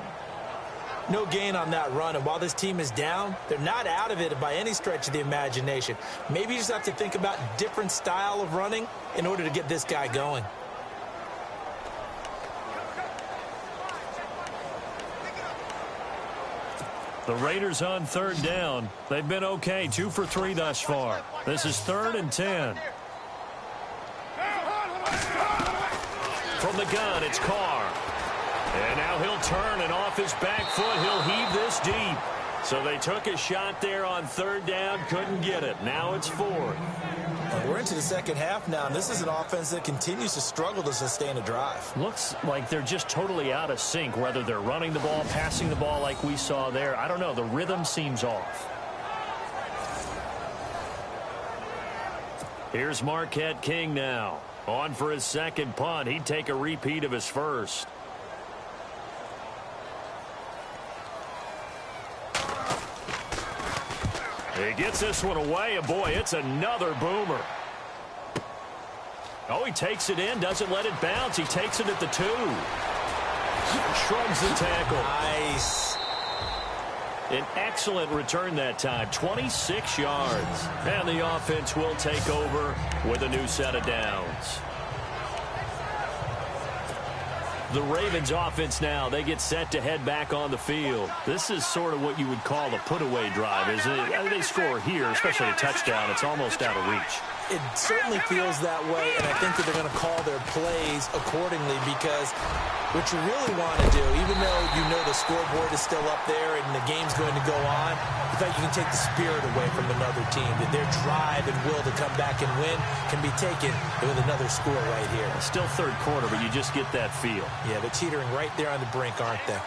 [SPEAKER 3] No gain on that run, and while this team is down, they're not out of it by any stretch of the imagination. Maybe you just have to think about different style of running in order to get this guy going.
[SPEAKER 2] The Raiders on 3rd down. They've been okay, 2 for 3 thus far. This is 3rd and 10. From the gun, it's Carr. And now he'll turn, and off his back foot, he'll heave this deep. So they took a shot there on 3rd down, couldn't get it. Now it's 4th.
[SPEAKER 3] We're into the second half now, and this is an offense that continues to struggle to sustain a drive.
[SPEAKER 2] Looks like they're just totally out of sync, whether they're running the ball, passing the ball like we saw there. I don't know. The rhythm seems off. Here's Marquette King now. On for his second punt. He'd take a repeat of his first. He gets this one away, and boy, it's another boomer. Oh, he takes it in, doesn't let it bounce. He takes it at the 2. Shrugs the tackle.
[SPEAKER 3] Nice.
[SPEAKER 2] An excellent return that time, 26 yards. And the offense will take over with a new set of downs. The Ravens offense now, they get set to head back on the field. This is sort of what you would call a put-away drive, isn't it? I mean, they score here, especially a touchdown. It's almost out of reach.
[SPEAKER 3] It certainly feels that way, and I think that they're going to call their plays accordingly because what you really want to do, even though you know the scoreboard is still up there and the game's going to go on, in fact, you can take the spirit away from another team, that their drive and will to come back and win can be taken with another score right here.
[SPEAKER 2] Still third quarter, but you just get that feel.
[SPEAKER 3] Yeah, they're teetering right there on the brink, aren't they?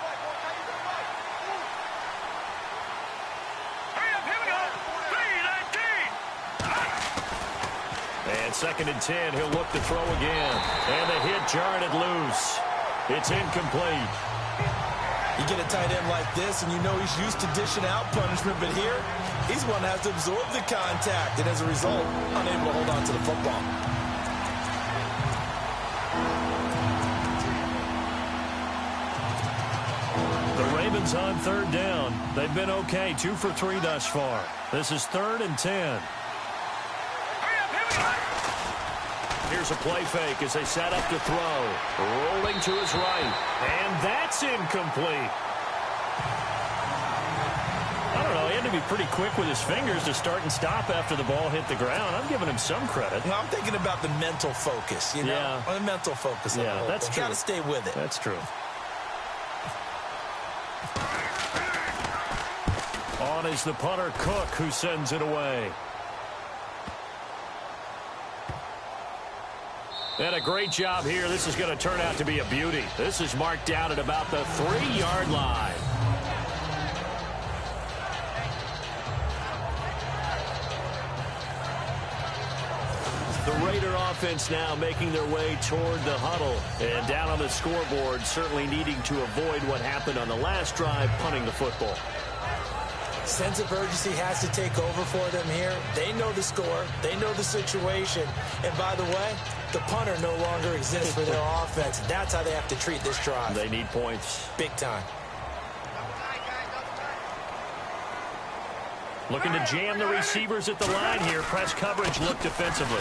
[SPEAKER 2] And 2nd and 10, he'll look to throw again. And the hit jarred it loose. It's incomplete.
[SPEAKER 3] You get a tight end like this, and you know he's used to dishing out punishment, but here, he's one that has to absorb the contact, and as a result, unable to hold on to the football.
[SPEAKER 2] The Ravens on 3rd down. They've been okay, 2 for 3 thus far. This is 3rd and 10. Here's a play fake as they set up to throw. Rolling to his right. And that's incomplete. I don't know. He had to be pretty quick with his fingers to start and stop after the ball hit the ground. I'm giving him some credit.
[SPEAKER 3] You know, I'm thinking about the mental focus, you know?
[SPEAKER 2] Yeah.
[SPEAKER 3] The mental focus.
[SPEAKER 2] Yeah, that's true.
[SPEAKER 3] You got to stay with it.
[SPEAKER 2] That's true. On is the punter, Cook, who sends it away. And a great job here. This is going to turn out to be a beauty. This is marked down at about the 3-yard line. The Raider offense now making their way toward the huddle. And down on the scoreboard, certainly needing to avoid what happened on the last drive, punting the football.
[SPEAKER 3] Sense of urgency has to take over for them here. They know the score. They know the situation. And by the way, the punter no longer exists for their offense. That's how they have to treat this drive.
[SPEAKER 2] They need points.
[SPEAKER 3] Big time.
[SPEAKER 2] Looking to jam the receivers at the line here. Press coverage look defensively.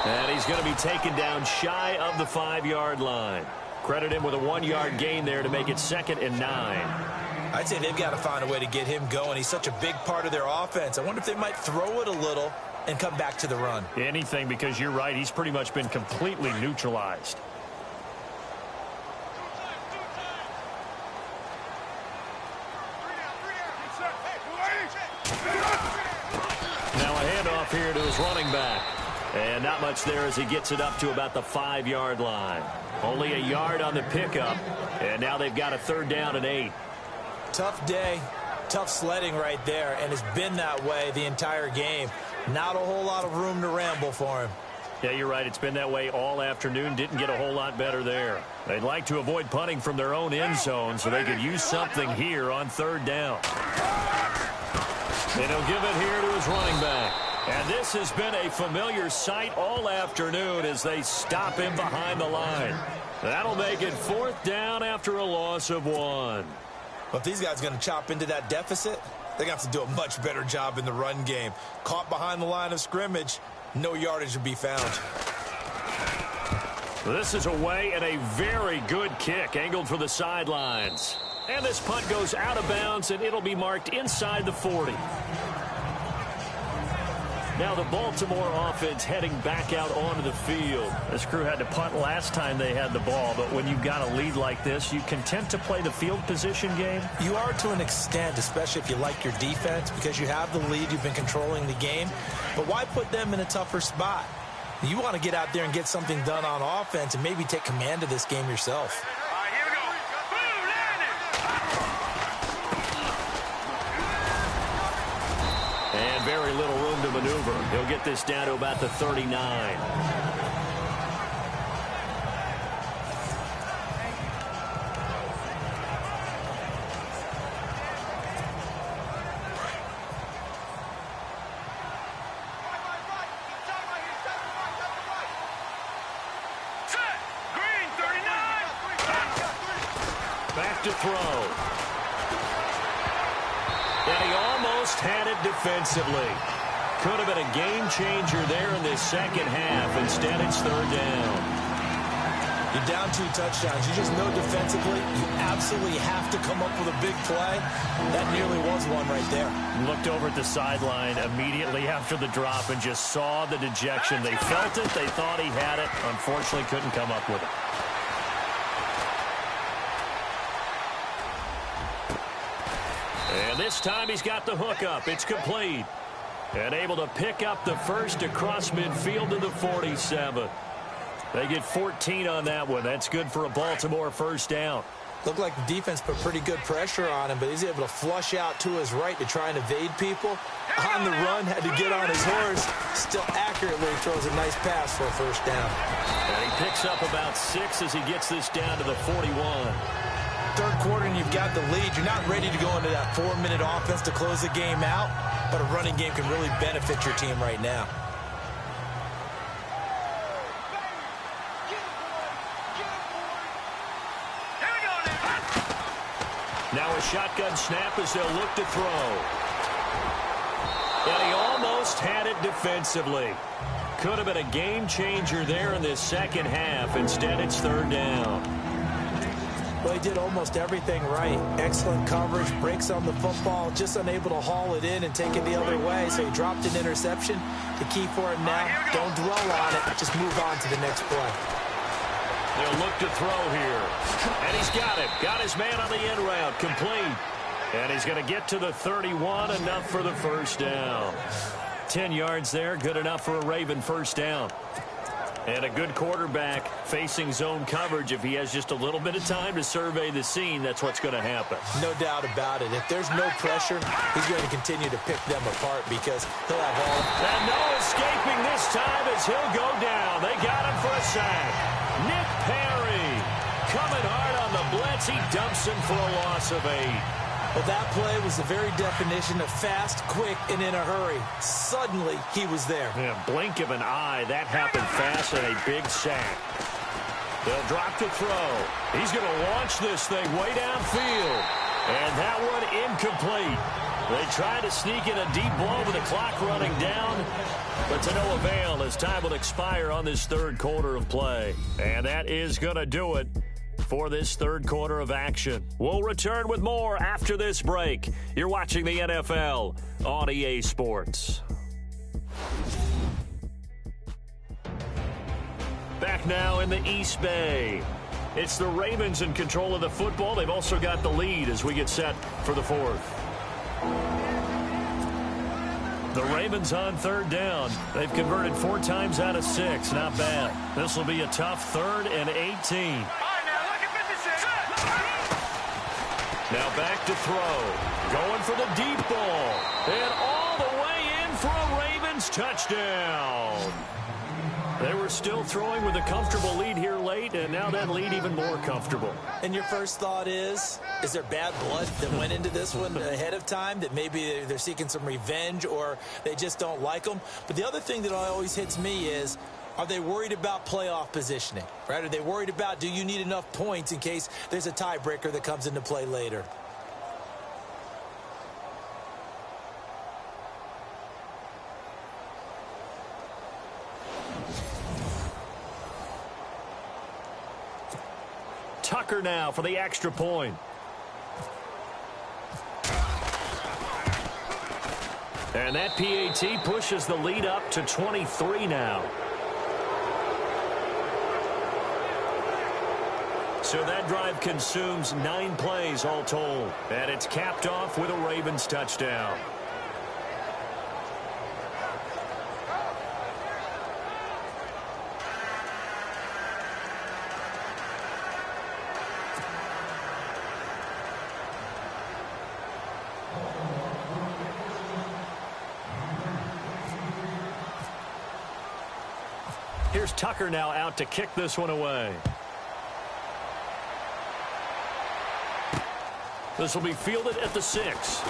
[SPEAKER 2] And he's going to be taken down shy of the 5-yard line. Credit him with a 1-yard gain there to make it 2nd and 9.
[SPEAKER 3] I'd say they've got to find a way to get him going. He's such a big part of their offense. I wonder if they might throw it a little and come back to the run.
[SPEAKER 2] Anything, because you're right. He's pretty much been completely neutralized. Now a handoff here to his running back. And not much there as he gets it up to about the 5-yard line. Only a yard on the pickup. And now they've got a 3rd down and 8.
[SPEAKER 3] Tough day, tough sledding right there, and it's been that way the entire game. Not a whole lot of room to ramble for him.
[SPEAKER 2] Yeah, you're right. It's been that way all afternoon. Didn't get a whole lot better there. They'd like to avoid punting from their own end zone so they could use something here on 3rd down. And he'll give it here to his running back. And this has been a familiar sight all afternoon as they stop him behind the line. That'll make it 4th down after a loss of 1.
[SPEAKER 3] But if these guys are going to chop into that deficit, they're going to have to do a much better job in the run game. Caught behind the line of scrimmage, no yardage to be found.
[SPEAKER 2] This is away and a very good kick angled for the sidelines. And this punt goes out of bounds, and it'll be marked inside the 40. Now the Baltimore offense heading back out onto the field. This crew had to punt last time they had the ball, but when you've got a lead like this, you content to play the field position game?
[SPEAKER 3] You are to an extent, especially if you like your defense, because you have the lead, you've been controlling the game. But why put them in a tougher spot? You want to get out there and get something done on offense and maybe take command of this game yourself.
[SPEAKER 2] And very little room to maneuver. He'll get this down to about the 39. Back to throw. And he almost had it defensively. Could have been a game changer there in this 2nd half. Instead, it's 3rd down.
[SPEAKER 3] You're down 2 touchdowns. You just know defensively you absolutely have to come up with a big play. That nearly was one right there.
[SPEAKER 2] Looked over at the sideline immediately after the drop and just saw the dejection. They felt it. They thought he had it. Unfortunately, couldn't come up with it. And this time he's got the hook up. It's complete. And able to pick up the first across midfield to the 47. They get 14 on that one. That's good for a Baltimore 1st down.
[SPEAKER 3] Looked like the defense put pretty good pressure on him, but he's able to flush out to his right to try and evade people. On the run, had to get on his horse. Still accurately throws a nice pass for a 1st down.
[SPEAKER 2] And he picks up about 6 as he gets this down to the 41.
[SPEAKER 3] 3rd quarter and you've got the lead. You're not ready to go into that 4-minute offense to close the game out, but a running game can really benefit your team right now.
[SPEAKER 2] Now a shotgun snap as they'll look to throw. And he almost had it defensively. Could have been a game changer there in this 2nd half. Instead, it's 3rd down.
[SPEAKER 3] Well, he did almost everything right. Excellent coverage, breaks on the football, just unable to haul it in and take it the other way. So he dropped an interception. The key for him now, don't dwell on it. Just move on to the next play.
[SPEAKER 2] They'll look to throw here. And he's got it. Got his man on the end route. Complete. And he's going to get to the 31. Enough for the 1st down. 10 yards there. Good enough for a Raven first down. And a good quarterback facing zone coverage. If he has just a little bit of time to survey the scene, that's what's going to happen.
[SPEAKER 3] No doubt about it. If there's no pressure, he's going to continue to pick them apart because he'll have all.
[SPEAKER 2] And no escaping this time as he'll go down. They got him for a sack. Nick Perry coming hard on the blitz. He dumps him for a loss of 8.
[SPEAKER 3] Well, that play was the very definition of fast, quick, and in a hurry. Suddenly, he was there.
[SPEAKER 2] Yeah, blink of an eye. That happened fast and a big sack. They'll drop to throw. He's going to launch this thing way downfield. And that one incomplete. They try to sneak in a deep ball with the clock running down, but to no avail as time will expire on this third quarter of play. And that is going to do it for this third quarter of action. We'll return with more after this break. You're watching the NFL on EA Sports. Back now in the East Bay. It's the Ravens in control of the football. They've also got the lead as we get set for the fourth. The Ravens on third down. They've converted 4 times out of 6. Not bad. This will be a tough 3rd and 18. Now back to throw. Going for the deep ball. And all the way in for a Ravens touchdown. They were still throwing with a comfortable lead here late, and now that lead even more comfortable.
[SPEAKER 3] And your first thought is there bad blood that went into this one ahead of time, that maybe they're seeking some revenge or they just don't like them? But the other thing that always hits me is, are they worried about playoff positioning, right? Are they worried about, do you need enough points in case there's a tiebreaker that comes into play later?
[SPEAKER 2] Tucker now for the extra point. And that PAT pushes the lead up to 23 now. So that drive consumes 9 plays all told. And it's capped off with a Ravens touchdown. Here's Tucker now out to kick this one away. This will be fielded at the 6.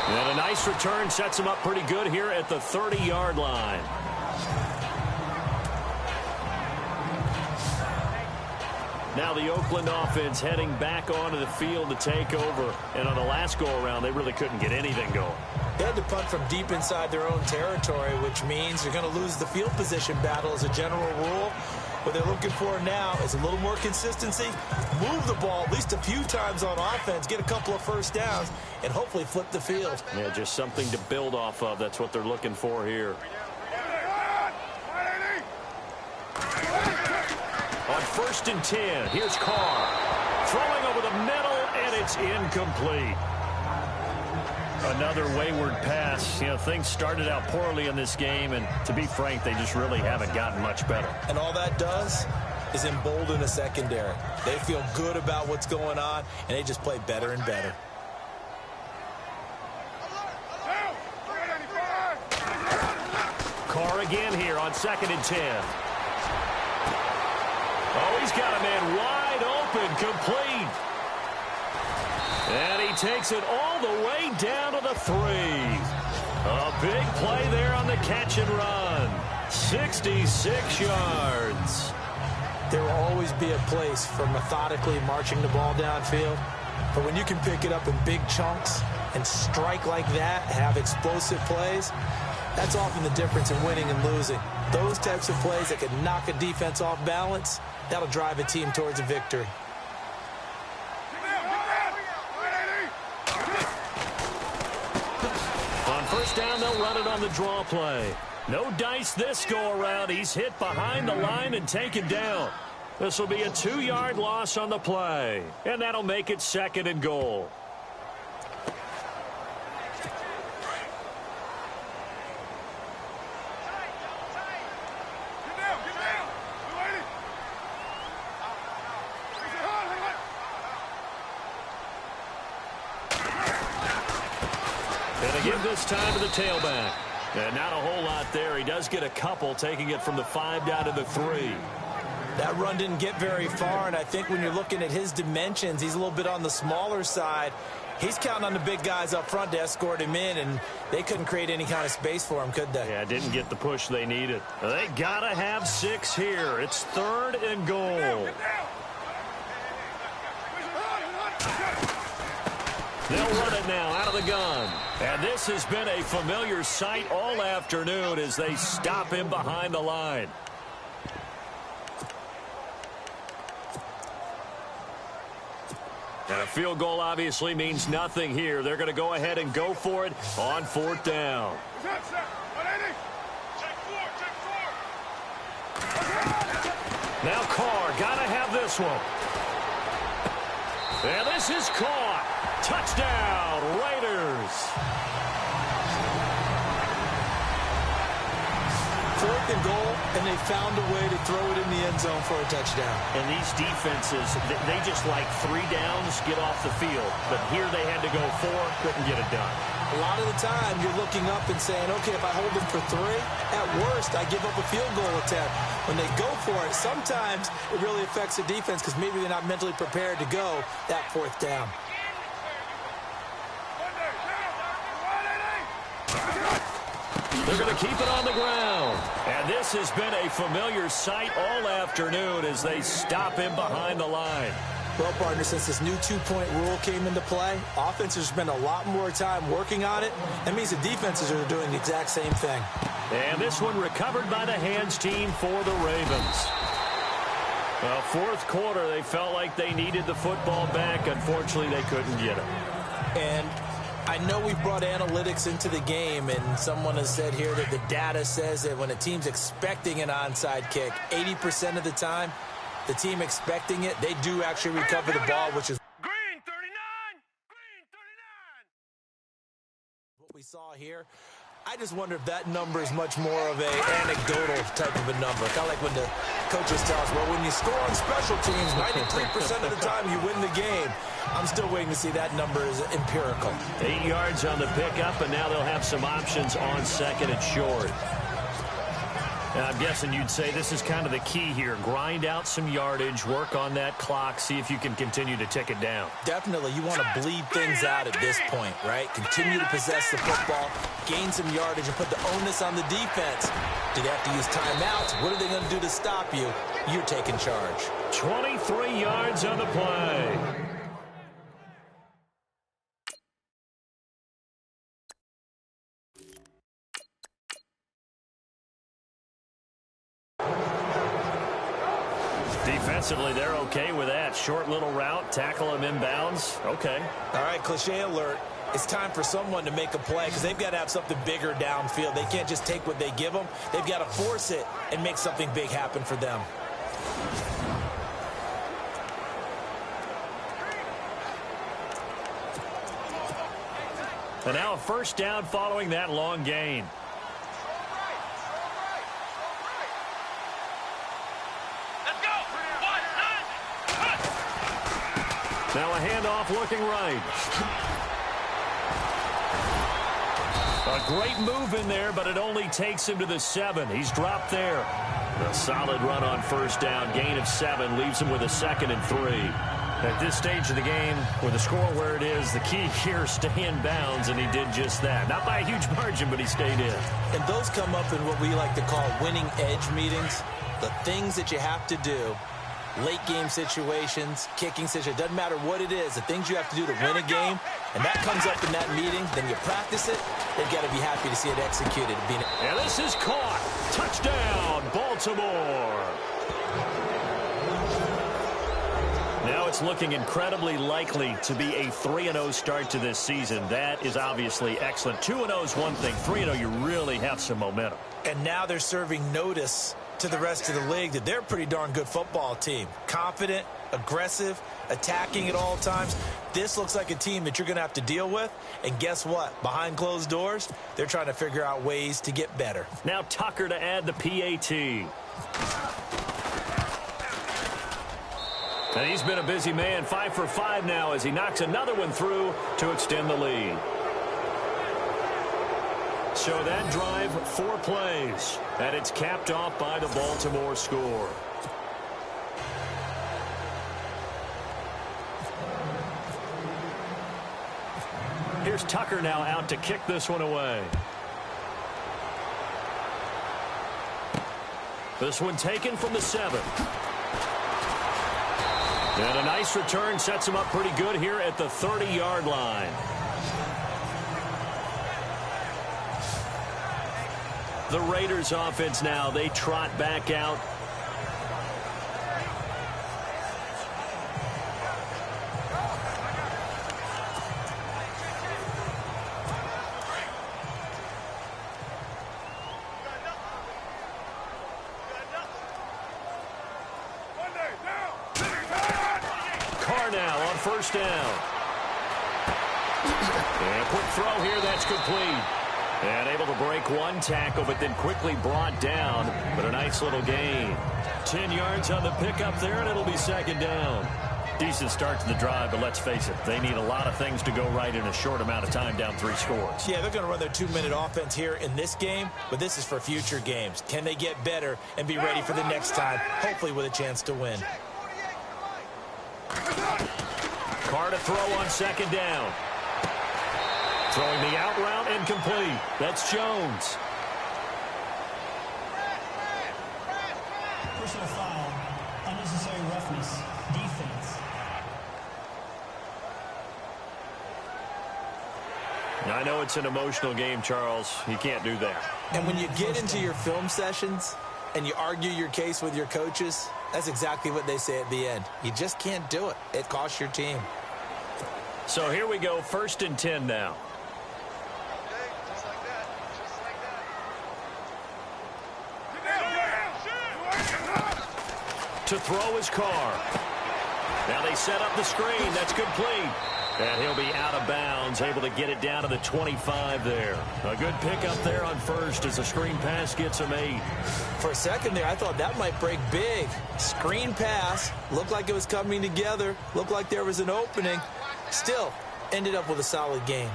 [SPEAKER 2] And a nice return sets him up pretty good here at the 30-yard line. Now the Oakland offense heading back onto the field to take over. And on the last go-around, they really couldn't get anything going.
[SPEAKER 3] They had to punt from deep inside their own territory, which means they're going to lose the field position battle as a general rule. What they're looking for now is a little more consistency, move the ball at least a few times on offense, get a couple of first downs, and hopefully flip the field.
[SPEAKER 2] Yeah, just something to build off of. That's what they're looking for here. On 1st and 10, here's Carr. Throwing over the middle, and it's incomplete. Another wayward pass. You know, things started out poorly in this game, and to be frank, they just really haven't gotten much better.
[SPEAKER 3] And all that does is embolden a secondary. They feel good about what's going on, and they just play better and better.
[SPEAKER 2] Carr again here on 2nd and 10. Oh, he's got a man wide open, complete. And he takes it all the way down to the 3. A big play there on the catch and run. 66 yards.
[SPEAKER 3] There will always be a place for methodically marching the ball downfield. But when you can pick it up in big chunks and strike like that, have explosive plays, that's often the difference in winning and losing. Those types of plays that can knock a defense off balance, that'll drive a team towards a victory.
[SPEAKER 2] On 1st down, they'll run it on the draw play. No dice this go-around. He's hit behind the line and taken down. This will be a 2-yard loss on the play, and that'll make it 2nd and goal. And they give this time to the tailback. And not a whole lot there. He does get a couple, taking it from the 5 down to the 3.
[SPEAKER 3] That run didn't get very far, and I think when you're looking at his dimensions, he's a little bit on the smaller side. He's counting on the big guys up front to escort him in, and they couldn't create any kind of space for him, could they?
[SPEAKER 2] Yeah, didn't get the push they needed. They got to have 6 here. It's 3rd and goal. They'll run it now out of the gun. And this has been a familiar sight all afternoon as they stop him behind the line. And a field goal obviously means nothing here. They're going to go ahead and go for it on 4th down. Now Carr got to have this one. And this is caught. Touchdown, Raiders.
[SPEAKER 3] 4th and goal, and they found a way to throw it in the end zone for a touchdown.
[SPEAKER 2] And these defenses, they just like 3 downs, get off the field. But here they had to go 4, couldn't get it done.
[SPEAKER 3] A lot of the time, you're looking up and saying, okay, if I hold them for 3, at worst, I give up a field goal attempt. When they go for it, sometimes it really affects the defense because maybe they're not mentally prepared to go that 4th down.
[SPEAKER 2] They're going to keep it on the ground. And this has been a familiar sight all afternoon as they stop him behind the line.
[SPEAKER 3] Well, partner, since this new 2-point rule came into play, offenses spend a lot more time working on it. That means the defenses are doing the exact same thing.
[SPEAKER 2] And this one recovered by the hands team for the Ravens. Well, 4th quarter, they felt like they needed the football back. Unfortunately, they couldn't get it.
[SPEAKER 3] And I know we've brought analytics into the game, and someone has said here that the data says that when a team's expecting an onside kick, 80% of the time, the team expecting it, they do actually recover the ball, which is
[SPEAKER 4] Green 39! Green 39!
[SPEAKER 3] what we saw here. I just wonder if that number is much more of an anecdotal type of a number. Kind of like when the coaches tell us, well, when you score on special teams, 93% of the time you win the game. I'm still waiting to see that number is empirical.
[SPEAKER 2] 8 yards on the pickup, and now they'll have some options on 2nd and short. And I'm guessing you'd say this is kind of the key here. Grind out some yardage, work on that clock, see if you can continue to tick it down.
[SPEAKER 3] Definitely. You want to bleed things out at this point, right? Continue to possess the football, gain some yardage, and put the onus on the defense. Do they have to use timeouts? What are they going to do to stop you? You're taking charge.
[SPEAKER 2] 23 yards on the play. Defensively, they're okay with that. Short little route, tackle him inbounds. Okay.
[SPEAKER 3] All right, cliche alert. It's time for someone to make a play because they've got to have something bigger downfield. They can't just take what they give them. They've got to force it and make something big happen for them.
[SPEAKER 2] And now a 1st down following that long gain. Now a handoff looking right. A great move in there, but it only takes him to the 7. He's dropped there. A solid run on 1st down. Gain of 7 leaves him with a 2nd and 3. At this stage of the game, with the score where it is, the key here is stay in bounds, and he did just that. Not by a huge margin, but he stayed in.
[SPEAKER 3] And those come up in what we like to call winning edge meetings. The things that you have to do. Late game situations, kicking situations, doesn't matter what it is, the things you have to do to win a game, and that comes up in that meeting, then you practice it, they've got to be happy to see it executed.
[SPEAKER 2] And this is caught. Touchdown, Baltimore. Now it's looking incredibly likely to be a 3-0 start to this season. That is obviously excellent. 2-0 is one thing. 3-0, you really have some momentum.
[SPEAKER 3] And now they're serving notice to the rest of the league that they're a pretty darn good football team. Confident, aggressive, attacking at all times. This looks like a team that you're going to have to deal with. And guess what? Behind closed doors, they're trying to figure out ways to get better.
[SPEAKER 2] Now Tucker to add the PAT. And he's been a busy man. 5 for 5 now as he knocks another one through to extend the lead. So that drive, 4 plays, and it's capped off by the Baltimore score. Here's Tucker now out to kick this one away. This one taken from the 7. And a nice return sets him up pretty good here at the 30-yard line. The Raiders offense now, they trot back out. Carr now on first down. And a quick throw here, that's complete. And able to break one tackle, but then quickly brought down. But a nice little gain. 10 yards on the pickup there, and it'll be second down. Decent start to the drive, but let's face it, they need a lot of things to go right in a short amount of time, down 3 scores.
[SPEAKER 3] Yeah, they're going to run their 2-minute offense here in this game, but this is for future games. Can they get better and be ready for the next time, hopefully with a chance to win?
[SPEAKER 2] Carr to throw on second down. Throwing the out route incomplete. That's Jones.
[SPEAKER 6] Personal foul, unnecessary roughness, defense.
[SPEAKER 2] Now, I know it's an emotional game, Charles. You can't do that.
[SPEAKER 3] And when you get into your film sessions and you argue your case with your coaches, that's exactly what they say at the end. You just can't do it. It costs your team.
[SPEAKER 2] So here we go, 1st and 10 now. To throw his Carr. Now they set up the screen. That's complete. And he'll be out of bounds, able to get it down to the 25 there. A good pickup there on first as the screen pass gets him 8.
[SPEAKER 3] For a second there, I thought that might break big. Screen pass. Looked like it was coming together. Looked like there was an opening. Still, ended up with a solid game.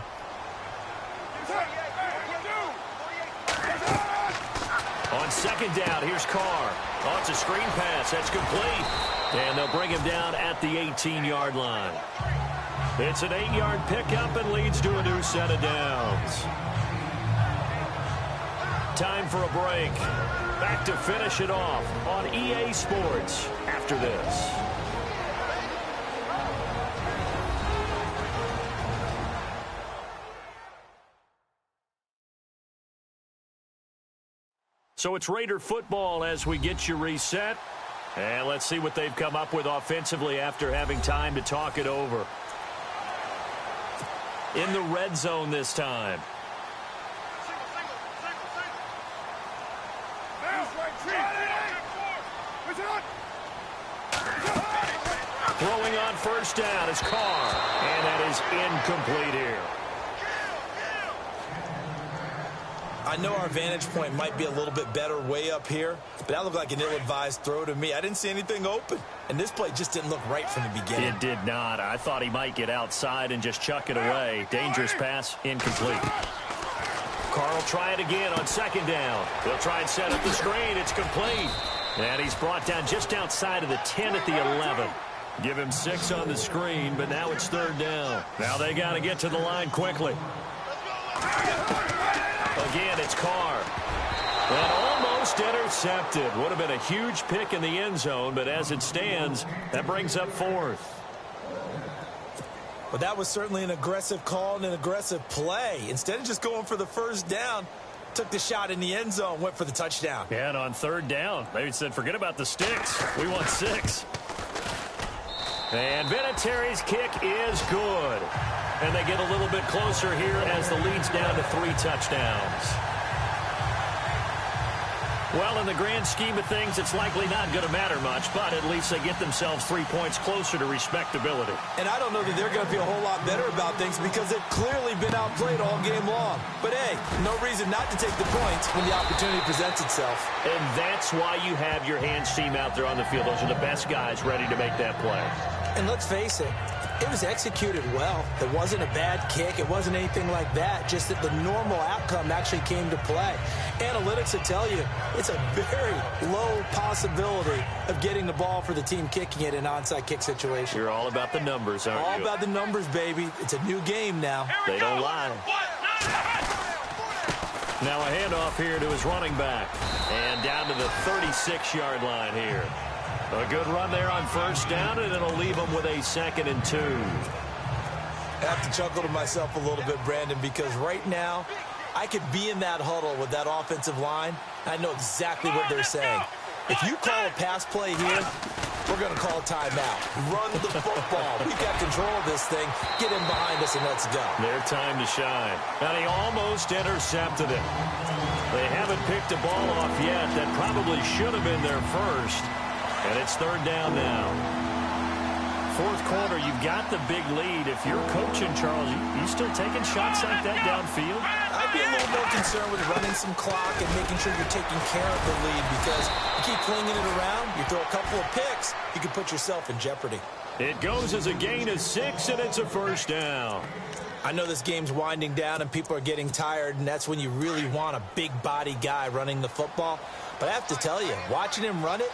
[SPEAKER 2] On second down, here's Carr. Oh, it's a screen pass. That's complete. And they'll bring him down at the 18-yard line. It's an 8-yard pickup and leads to a new set of downs. Time for a break. Back to finish it off on EA Sports after this. So it's Raider football as we get you reset. And let's see what they've come up with offensively after having time to talk it over. In the red zone this time. Throwing on first down is Carr. And that is incomplete here.
[SPEAKER 3] I know our vantage point might be a little bit better way up here, but that looked like an ill-advised throw to me. I didn't see anything open, and this play just didn't look right from the beginning.
[SPEAKER 2] It did not. I thought he might get outside and just chuck it away. Dangerous pass, incomplete. Carr will try it again on second down. He'll try and set up the screen. It's complete. And he's brought down just outside of the 10 at the 11. Give him 6 on the screen, but now it's third down. Now they got to get to the line quickly. Again, it's Carr. And almost intercepted. Would have been a huge pick in the end zone, but as it stands, that brings up 4th.
[SPEAKER 3] But that was certainly an aggressive call and an aggressive play. Instead of just going for the first down, took the shot in the end zone, went for the touchdown.
[SPEAKER 2] Yeah, and on third down, they said, forget about the sticks. We want 6. And Vinatieri's kick is good. And they get a little bit closer here as the lead's down to 3 touchdowns. Well, in the grand scheme of things, it's likely not going to matter much, but at least they get themselves 3 points closer to respectability.
[SPEAKER 3] And I don't know that they're going to feel a whole lot better about things because they've clearly been outplayed all game long. But, hey, no reason not to take the points when the opportunity presents itself.
[SPEAKER 2] And that's why you have your hands team out there on the field. Those are the best guys ready to make that play.
[SPEAKER 3] And let's face it, It was executed well. It wasn't a bad kick. It wasn't anything like that. Just that the normal outcome actually came to play. Analytics will tell you it's a very low possibility of getting the ball for the team kicking it in an onside kick situation.
[SPEAKER 2] You're all about the numbers, aren't you?
[SPEAKER 3] All about the numbers, baby. It's a new game now.
[SPEAKER 2] They don't lie. Now a handoff here to his running back. And down to the 36-yard line here. A good run there on first down, and it'll leave him with a 2nd and 2.
[SPEAKER 3] I have to chuckle to myself a little bit, Brandon, because right now I could be in that huddle with that offensive line. I know exactly what they're saying. If you call a pass play here, we're going to call a timeout. Run the football. We've got control of this thing. Get in behind us and let's go.
[SPEAKER 2] Their time to shine. And he almost intercepted it. They haven't picked a ball off yet. That probably should have been their first. And it's 3rd down now. 4th quarter, you've got the big lead. If you're coaching, Charles, you still taking shots like that downfield?
[SPEAKER 3] I'd be a little more concerned with running some clock and making sure you're taking care of the lead, because you keep flinging it around, you throw a couple of picks, you can put yourself in jeopardy.
[SPEAKER 2] It goes as a gain of 6, and it's a 1st down.
[SPEAKER 3] I know this game's winding down and people are getting tired, and that's when you really want a big body guy running the football. But I have to tell you, watching him run it,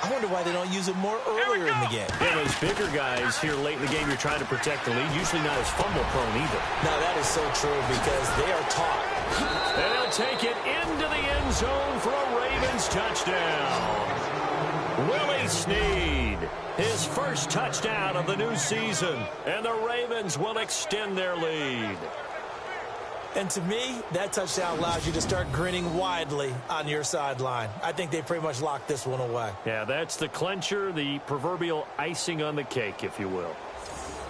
[SPEAKER 3] I wonder why they don't use it more earlier in the game.
[SPEAKER 2] Yeah, those bigger guys here late in the game, you're trying to protect the lead. Usually not as fumble-prone either.
[SPEAKER 3] No, that is so true because they are taught.
[SPEAKER 2] And they'll take it into the end zone for a Ravens touchdown. Willie Snead, his first touchdown of the new season. And the Ravens will extend their lead.
[SPEAKER 3] And to me, that touchdown allows you to start grinning widely on your sideline. I think they pretty much locked this one away.
[SPEAKER 2] Yeah, that's the clincher, the proverbial icing on the cake, if you will.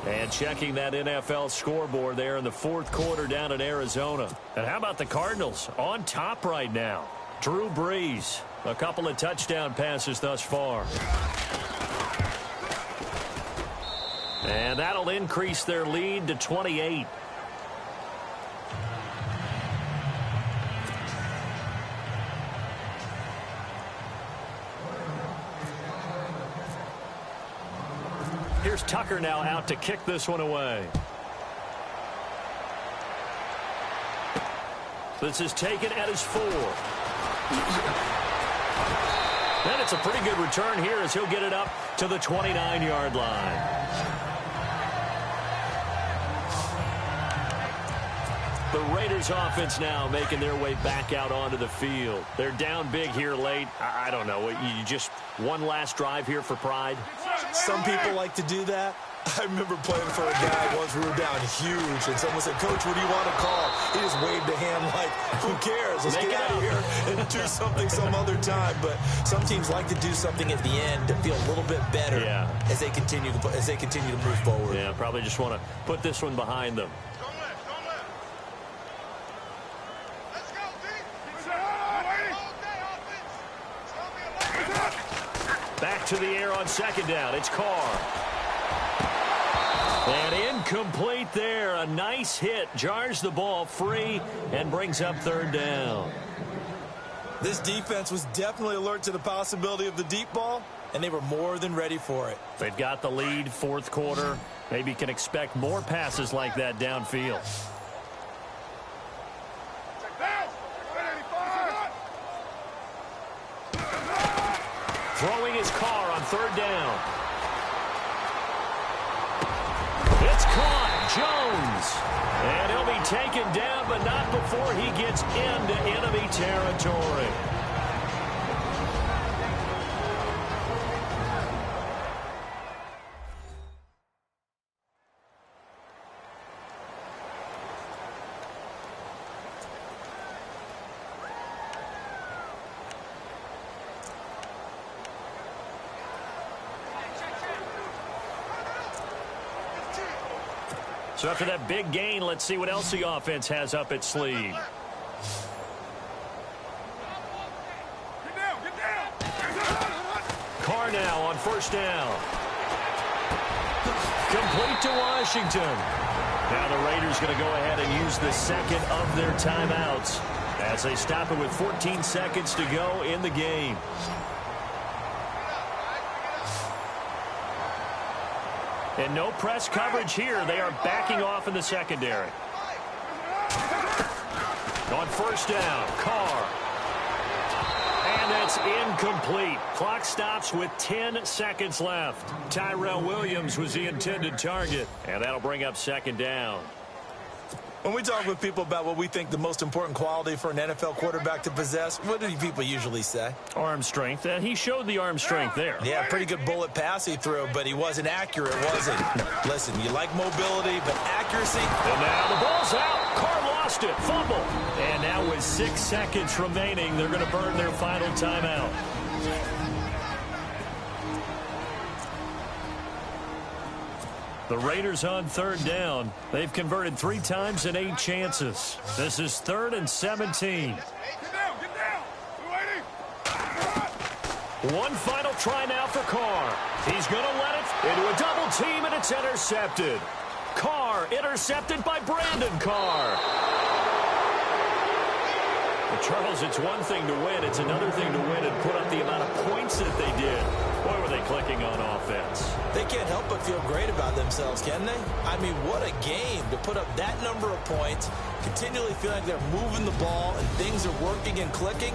[SPEAKER 2] And checking that NFL scoreboard there in the 4th quarter down in Arizona. And how about the Cardinals on top right now? Drew Brees, a couple of touchdown passes thus far. And that'll increase their lead to 28. Here's Tucker now out to kick this one away. This is taken at his 4. Then it's a pretty good return here as he'll get it up to the 29-yard line. The Raiders offense now making their way back out onto the field. They're down big here late. I don't know. You just one last drive here for pride?
[SPEAKER 3] Some people like to do that. I remember playing for a guy once we were down huge, and someone said, "Coach, what do you want to call?" He just waved a hand like, who cares? Let's get out of here and do something some other time. But some teams like to do something at the end to feel a little bit better as they continue to move forward.
[SPEAKER 2] Yeah, probably just want to put this one behind them. Back to the air on 2nd down. It's Carr. And incomplete there. A nice hit. Jars the ball free and brings up 3rd down.
[SPEAKER 3] This defense was definitely alert to the possibility of the deep ball, and they were more than ready for it.
[SPEAKER 2] They've got the lead, 4th quarter. Maybe can expect more passes like that downfield. Throwing his Carr on 3rd down. It's caught. Jones. And he'll be taken down, but not before he gets into enemy territory. So after that big gain, let's see what else the offense has up its sleeve. Carr now on 1st down. Complete to Washington. Now the Raiders going to go ahead and use the 2nd of their timeouts as they stop it with 14 seconds to go in the game. And no press coverage here. They are backing off in the secondary. On first down, Carr. And that's incomplete. Clock stops with 10 seconds left. Tyrell Williams was the intended target. And that'll bring up second down.
[SPEAKER 3] When we talk with people about what we think the most important quality for an NFL quarterback to possess, what do people usually say?
[SPEAKER 2] Arm strength. And he showed the arm strength there.
[SPEAKER 3] Yeah, pretty good bullet pass he threw, but he wasn't accurate, was he? Listen, you like mobility, but accuracy?
[SPEAKER 2] And now the ball's out. Carr lost it. Fumble. And now with 6 seconds remaining, they're going to burn their final timeout. The Raiders on third down. They've converted 3 times in 8 chances. This is 3rd and 17. One final try now for Carr. He's going to let it into a double team, and it's intercepted. Carr intercepted by Brandon Carr. Well, Charles, it's one thing to win. It's another thing to win and put up the amount of points that they did. Boy, were they clicking on offense.
[SPEAKER 3] They can't help but feel great about themselves, can they? I mean, what a game to put up that number of points, continually feeling like they're moving the ball and things are working and clicking.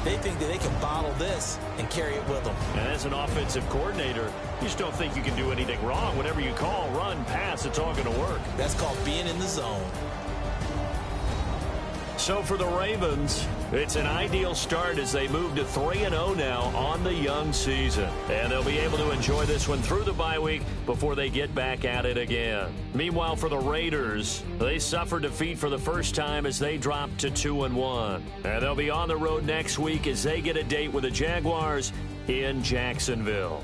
[SPEAKER 3] They think that they can bottle this and carry it with them.
[SPEAKER 2] And as an offensive coordinator, you just don't think you can do anything wrong. Whatever you call, run, pass, it's all going to work.
[SPEAKER 3] That's called being in the zone.
[SPEAKER 2] So for the Ravens, it's an ideal start as they move to 3-0 now on the young season. And they'll be able to enjoy this one through the bye week before they get back at it again. Meanwhile, for the Raiders, they suffered defeat for the first time as they dropped to 2-1. And they'll be on the road next week as they get a date with the Jaguars in Jacksonville.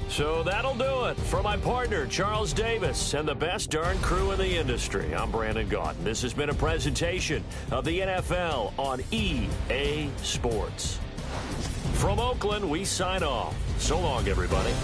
[SPEAKER 2] So that'll do it. For my partner, Charles Davis, and the best darn crew in the industry, I'm Brandon Gaudin. This has been a presentation of the NFL on EA Sports. From Oakland, we sign off. So long, everybody.